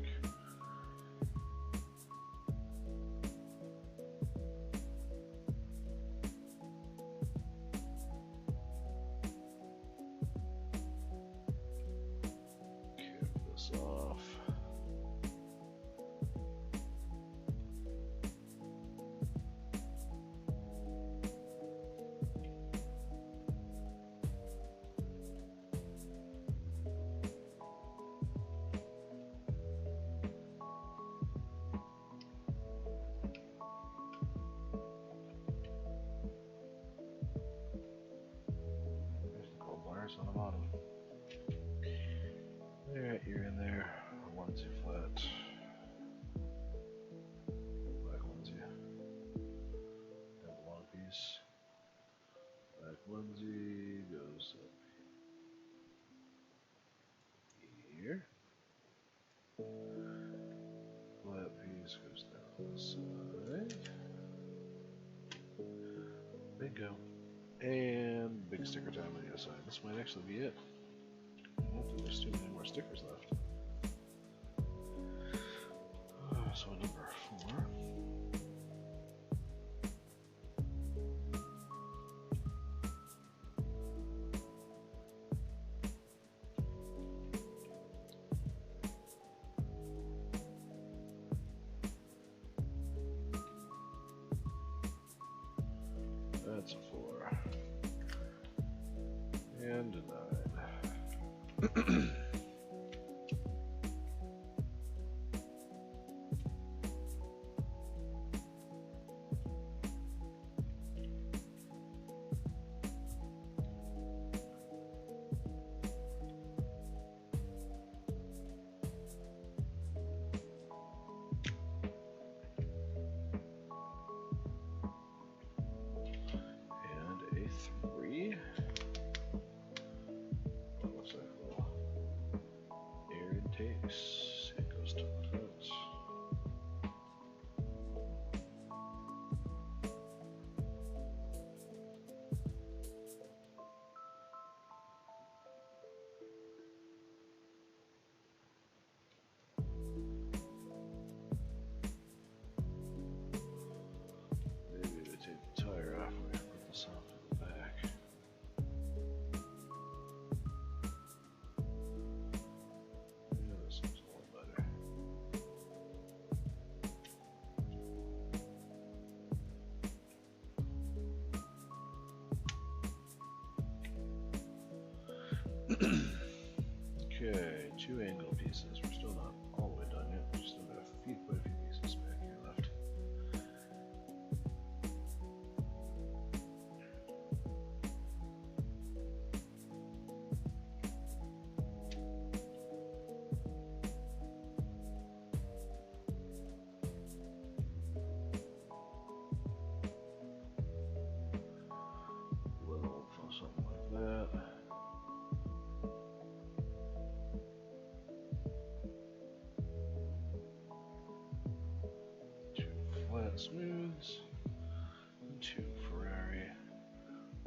Off. There's the gold bars on the bottom. Alright, you're in there. Onesie flat. Black onesie. Double long piece. Black onesie goes up here. Flat piece goes down this side. Bingo. And big sticker time on the other side. This might actually be it. I don't think there's too many more stickers left. case. It goes to the fence. Maybe we take the tire off and we put this off in the back. Yeah, this looks a little better. Okay, 2 angle pieces. We're still not all the way done yet. We still got quite a few pieces back here left. Little something like that. Flat smooths and 2 Ferrari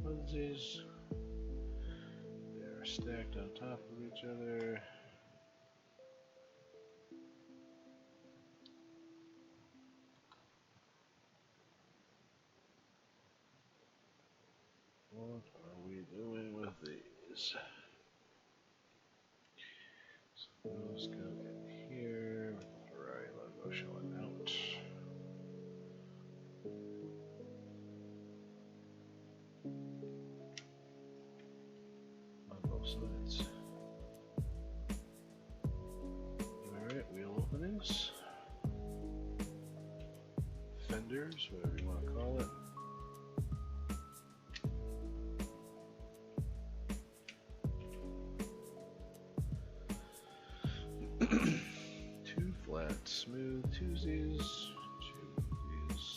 onesies. They're stacked on top of each other. What are we doing with these? So those go in here with the Ferrari logo showing out. On both sides. Alright, wheel openings. Fenders, whatever you want to call it. Two flat, smooth twosies. 2 of these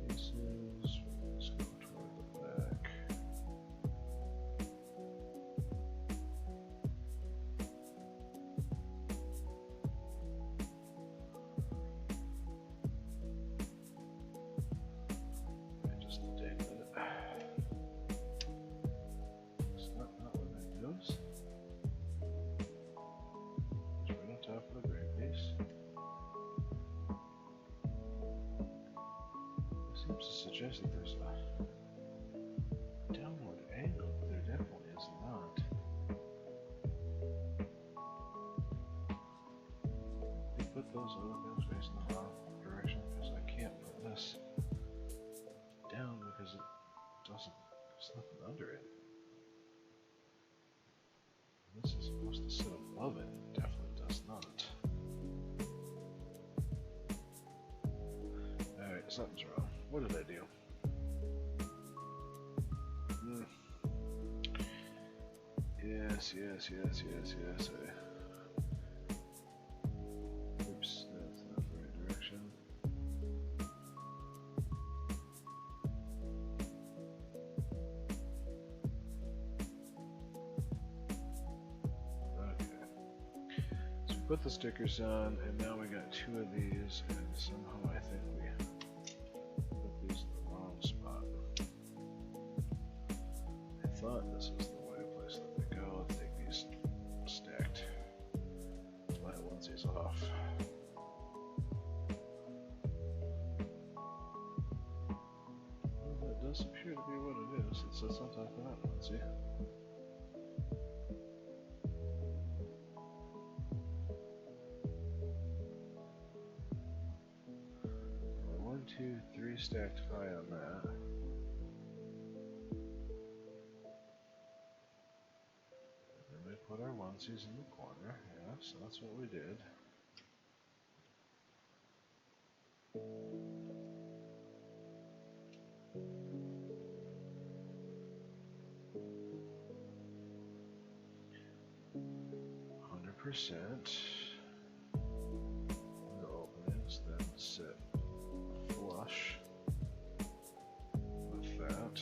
pieces. Let's go toward the back. I just take that. It's not where that goes. Top of the gray piece. It seems to suggest that there's a downward angle, but there definitely is not. They put those other things facing the wrong direction because I can't put this down because it doesn't, there's nothing under it. This is supposed to sit above it. It definitely does not. Alright, something's wrong. What did I do? Yes. Oops, that's not the right direction. Put the stickers on, and now we got 2 of these, and somehow I think we put these in the wrong spot. I thought this was the way place that they go. I'll take these stacked flat onesies off. Well, that does appear to be what it is. It sits on top of that onesie. 2, 3 stacked high on that. And then we put our onesies in the corner. Yeah, so that's what we did. %. The openings then sit flush with that.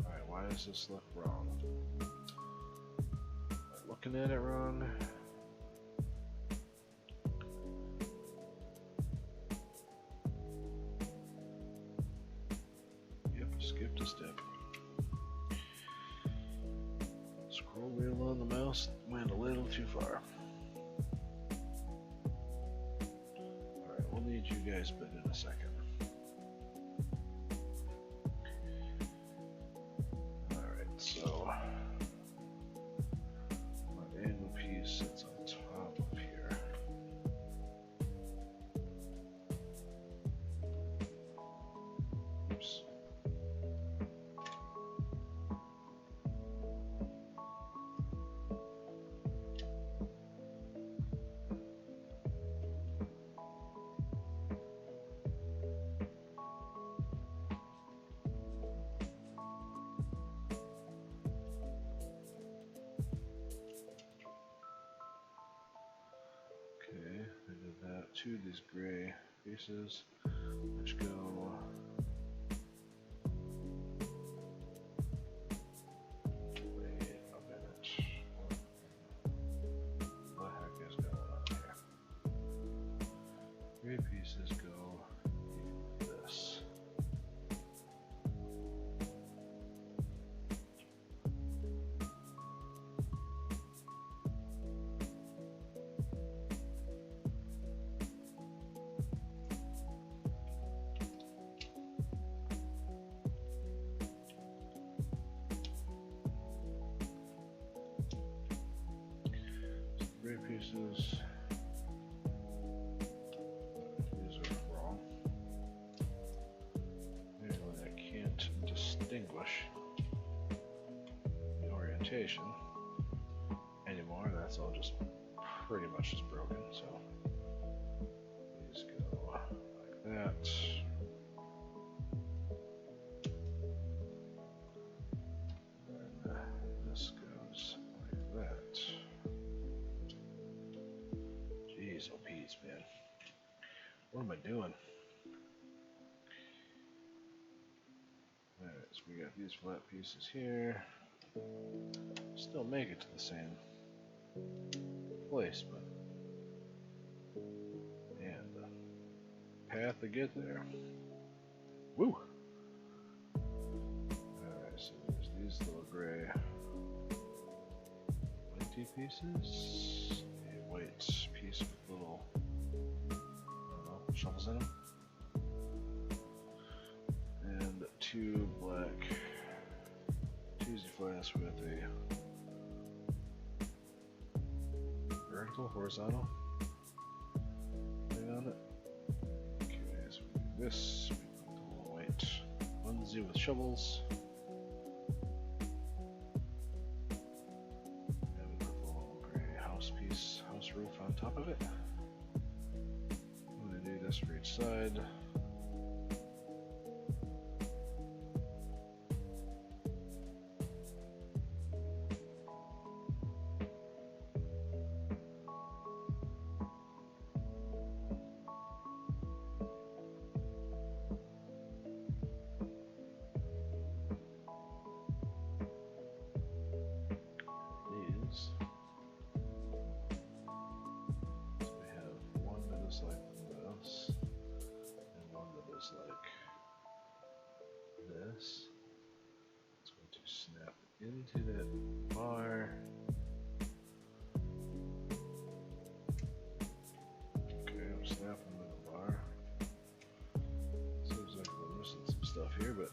Alright, why does this look wrong? It looking at it wrong? Yep, skipped a step. Scroll wheel on the mouse went a little too far. Alright, we'll need you guys but in a second. Alright, so my annual piece sits on top of here. Oops. Okay, I did that. Two of these gray pieces, which go wait a minute. What the heck is going on here? Gray pieces go this. Gray pieces. These are wrong. Usually I can't distinguish the orientation anymore. That's all just pretty much just broken. So these go like that. And this goes like that. Jeez, oh Pete's, man. What am I doing? Alright, so we got these flat pieces here. Still make it to the same place, but man, the path to get there. Woo! Alright, so there's these little gray whitey pieces. A white piece with little, I don't know, shovels in them. And two black 2Z flask with a vertical, horizontal thing on it. Okay, so we do this. We put the little white onesie with shovels. And we put the little gray house piece, house roof on top of it. I'm going to do this for each side. Into that bar. Okay, I'm snapping with the bar. Seems like we're missing some stuff here, but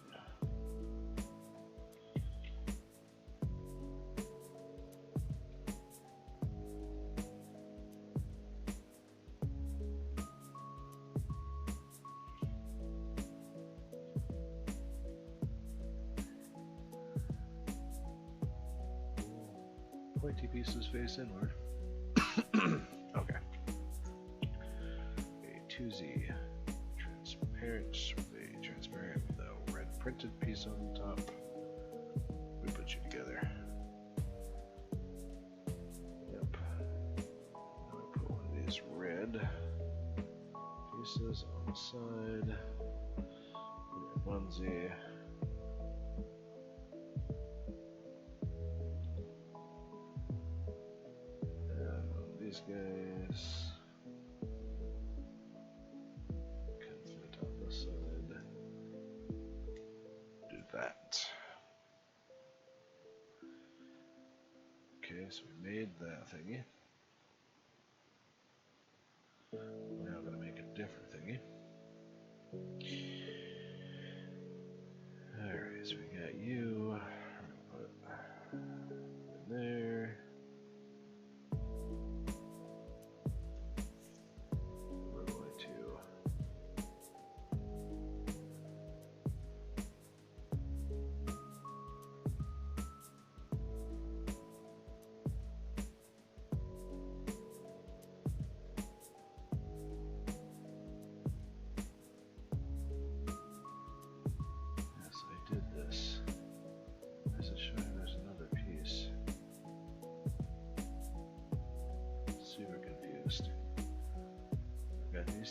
pointy pieces face inward. Okay. A 2Z transparent with a transparent with a red printed piece on the top. We put you together. Yep. Now we put one of these red pieces on the side. Onesie. these guys can fit on this side. Do that. Okay, so we made that thingy. Now I'm gonna make a different thingy. Alright, so we got you. Put in there. We're going to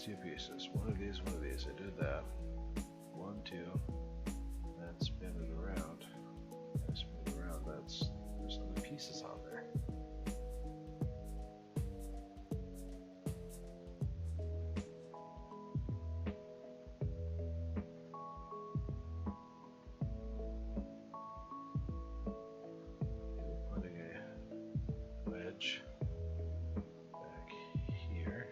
two pieces. One of these, one of these. I did that. 1, 2. Then spin it around. And spin it around. There's other pieces on there. We're putting a wedge back here.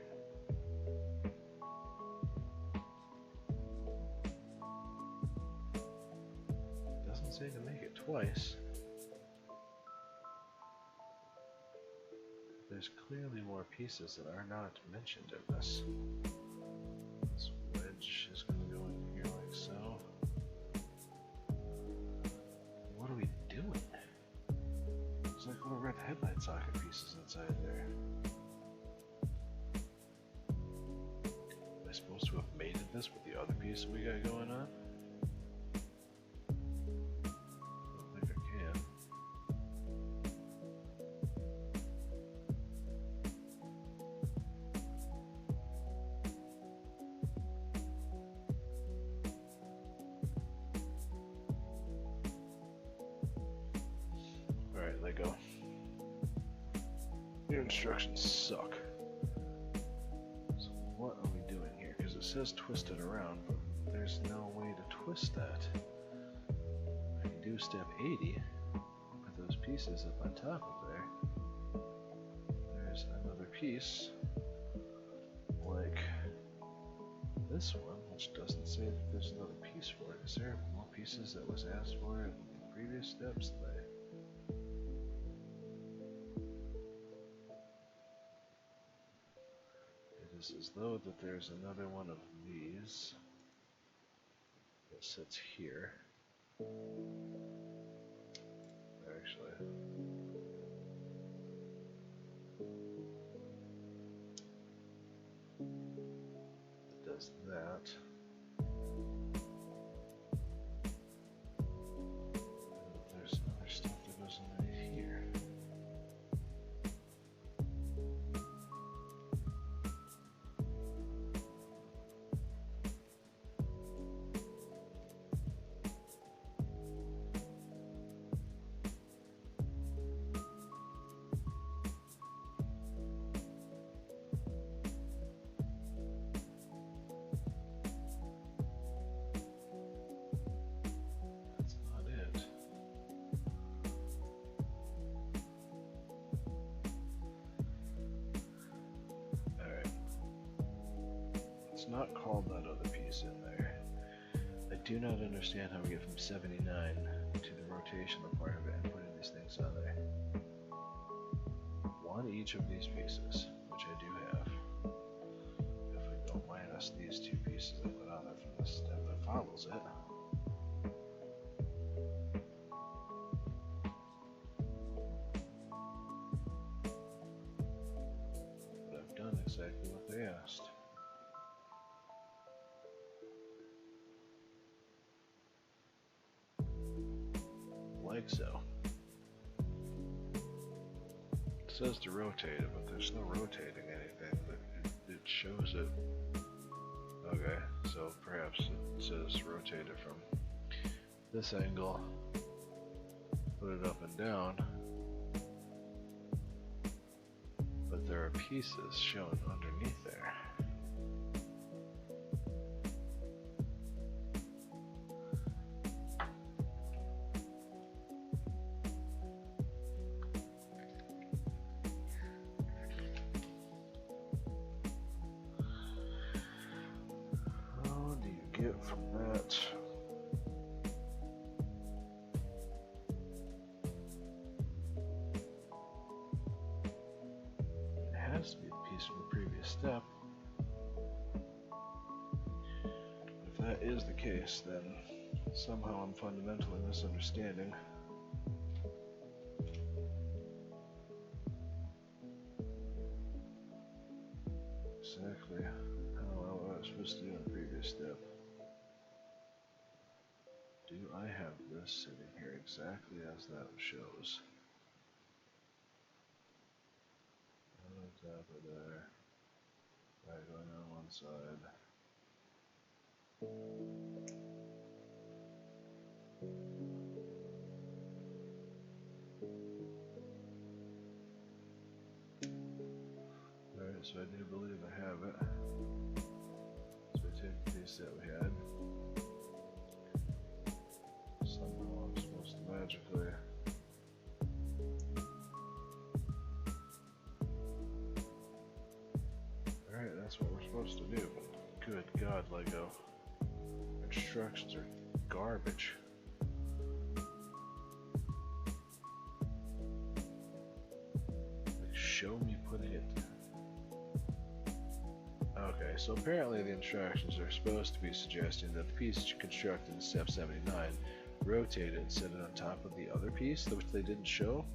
Say to make it twice. There's clearly more pieces that are not mentioned in this. This wedge is going to go in here like so. What are we doing? There's like little red headlight socket pieces inside there. Am I supposed to have mated this with the other piece we got going on? Let go. Your instructions suck. So what are we doing here? Because it says twist it around, but there's no way to twist that. I can do step 80, put those pieces up on top of there. There's another piece, like this one, which doesn't say that there's another piece for it. Is there more pieces that was asked for in the previous steps? It is as though that there's another one of these that sits here. Actually, it does that. And there's other stuff that goes underneath here. Not called that other piece in there. I do not understand how we get from 79 to the rotational part of it and putting these things on there. One each of these pieces, which I do have. If we go minus these two pieces I put on there from the step that follows it. But I've done exactly what they asked. Like so. It says to rotate it, but there's no rotating anything, but it shows it. Okay, so perhaps it says rotate it from this angle, put it up and down, but there are pieces shown underneath there. How do you get from that? To be a piece from the previous step. If that is the case, then somehow I'm fundamentally misunderstanding. Exactly how I was supposed to do in the previous step. Do I have this sitting here exactly as that shows? Top of there. Right, going on one side. Alright, so I do believe I have it. So I take the piece that we had. Somehow I'm supposed to magically. Alright, that's what we're supposed to do. Good God, Lego. Instructions are garbage. Like, show me putting it. Okay, so apparently the instructions are supposed to be suggesting that the piece you constructed in step 79, rotate it and set it on top of the other piece, which they didn't show.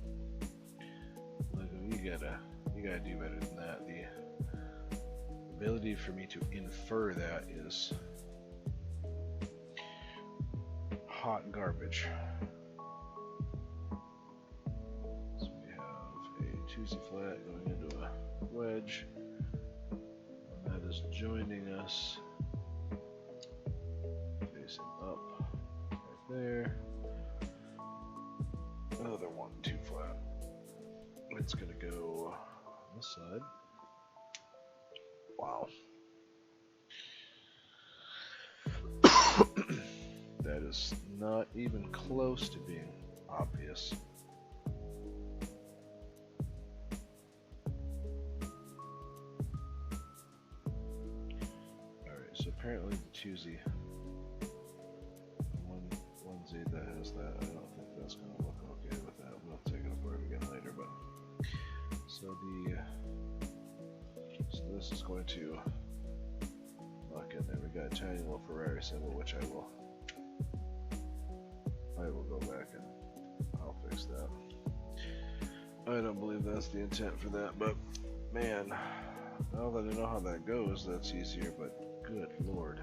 Lego, you gotta do better than that. The ability for me to infer that is hot garbage. So we have a 2Z flat going into a wedge, and that is joining us facing up right there. Another 1, 2 flat. It's gonna go on this side. Wow. That is not even close to being obvious. Alright, so apparently the 2Z, 1Z that has that, I don't think that's going to look okay with that. We'll take it apart again later, but so this is going to lock in there. We got a tiny little Ferrari symbol, which I will go back and I'll fix that. I don't believe that's the intent for that, but man, now that I know how that goes, that's easier, but good lord.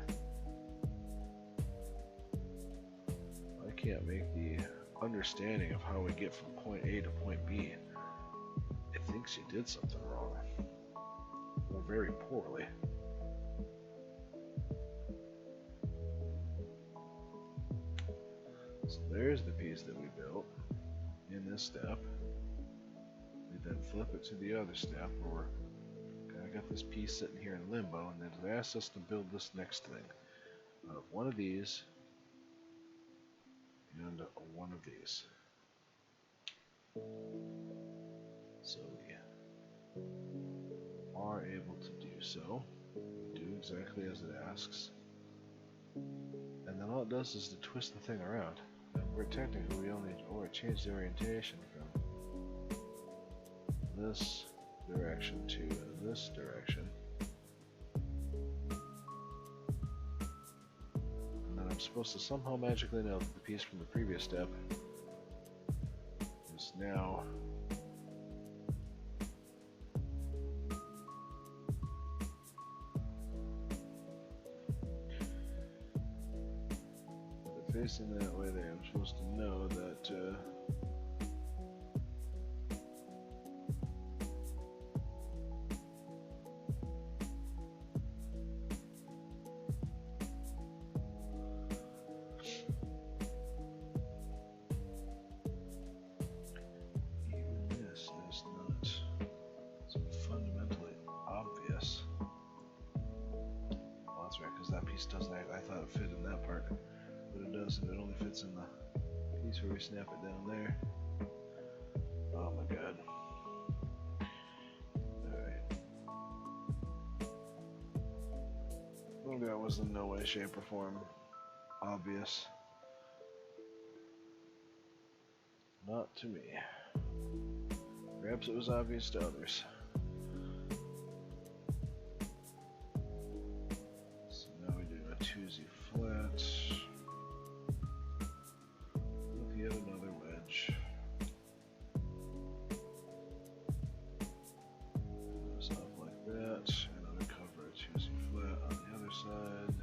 I can't make the understanding of how we get from point A to point B. It thinks you did something wrong. Or very poorly. So there's the piece that we built in this step. We then flip it to the other step where I got this piece sitting here in limbo, and then it asks us to build this next thing out of one of these and one of these. So we are able to do so. We do exactly as it asks. And then all it does is to twist the thing around. And we're technically only change the orientation from this direction to this direction. And then I'm supposed to somehow magically know that the piece from the previous step is now facing that way there. I'm supposed to know that even this is not so fundamentally it's in the piece where we snap it down there. Oh my god. Alright. Well, that was in no way, shape, or form obvious. Not to me. Perhaps it was obvious to others. So now we do a 2Z flat with yet another wedge. Goes up like that, and uncover a 2Z flat on the other side.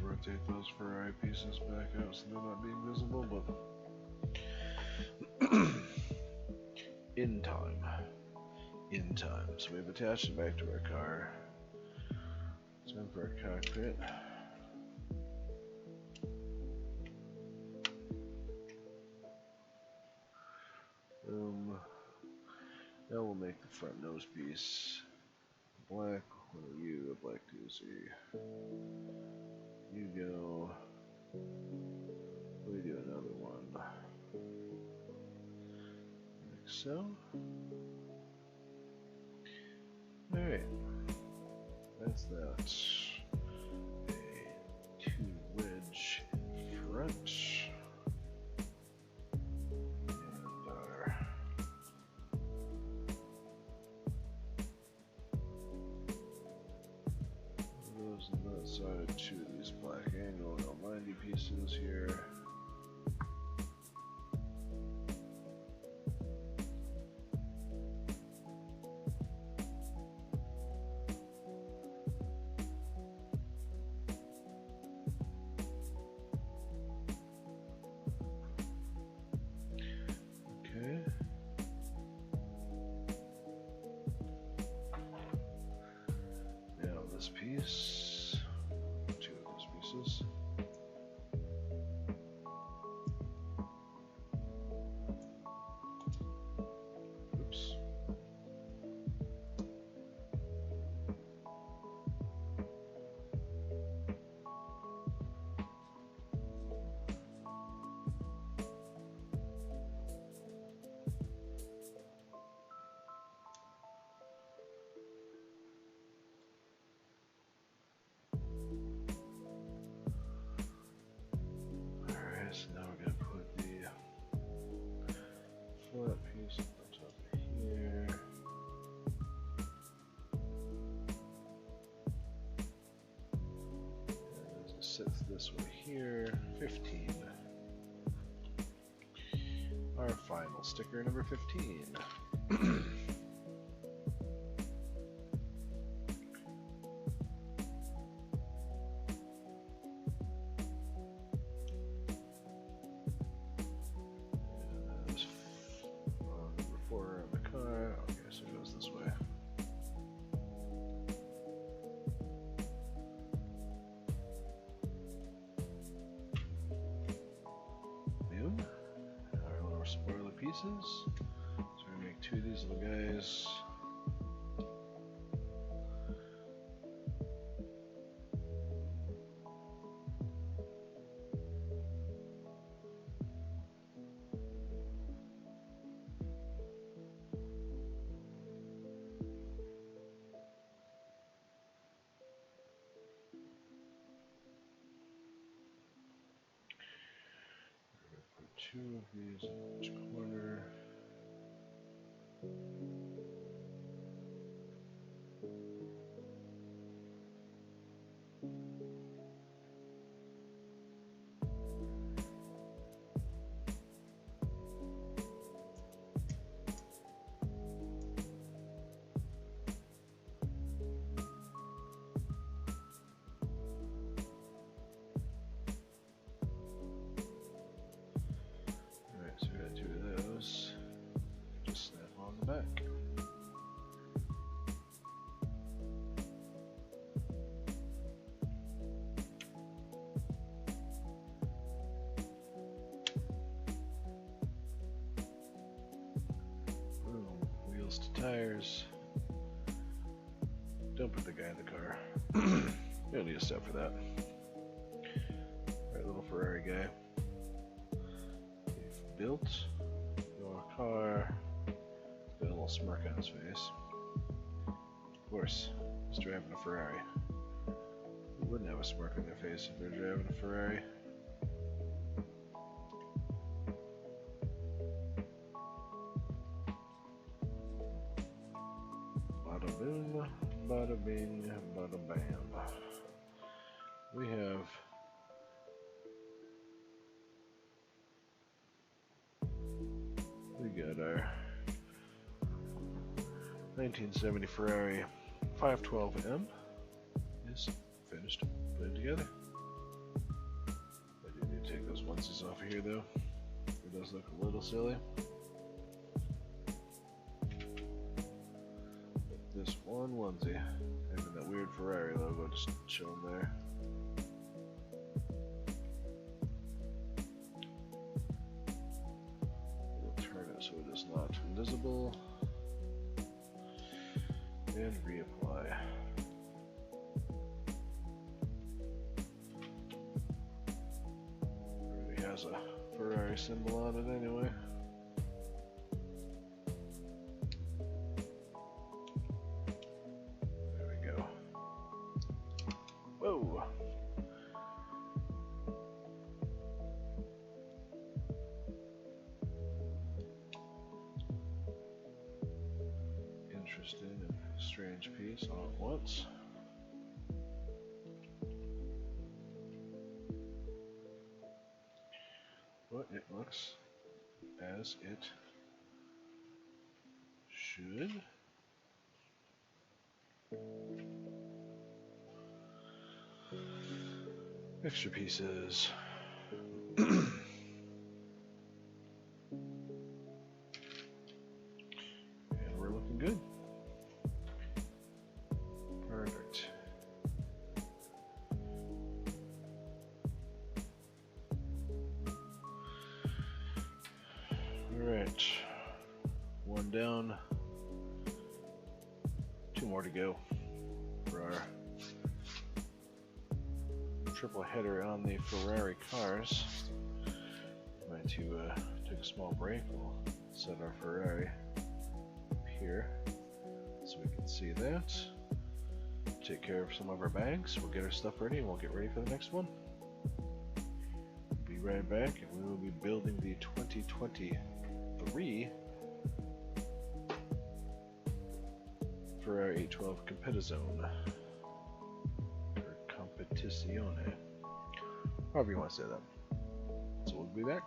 Rotate those Ferrari pieces back out so they're not being visible, but in time. So we've attached it back to our car. Time for our cockpit. Now we'll make the front nose piece black. What are you? A black goosey. You go. We do another one. Like so. Alright. That's that. A 2 wedge in front. And our those on that side, 2 of these black angle and 90 pieces here. Piece, 2 of those pieces. Oops. So now we're going to put the flat piece on top of here. And it sits this way here. 15. Our final sticker, number 15. Spoiler pieces. So we're gonna make 2 of these little guys. Two of these in each corner. List of tires. Don't put the guy in the car. You don't need a step for that. Alright, little Ferrari guy. We've built your car. Got a little smirk on his face. Of course, he's driving a Ferrari. Who wouldn't have a smirk on their face if they're driving a Ferrari? Bada boom, bada bing, bada bam. We have got our 1970 Ferrari 512M is finished putting together. I do need to take those onesies off of here though. It does look a little silly. But this one onesie, having that weird Ferrari logo just showing there. We'll turn it so it is not visible. And reapply. Already has a Ferrari symbol on it anyway. There we go. Whoa! Interesting and strange piece all at once. But it looks as it should. Extra pieces. And we're looking good. Perfect. Alright. One down. Two more to go for our triple header on the Ferrari cars. Going to take a small break. We'll set our Ferrari up here so we can see that. Take care of some of our bags. We'll get our stuff ready and we'll get ready for the next one. We'll be right back and we will be building the 2023 Ferrari 812 Competizione. Or Competizione. However you want to say that. So we'll be back.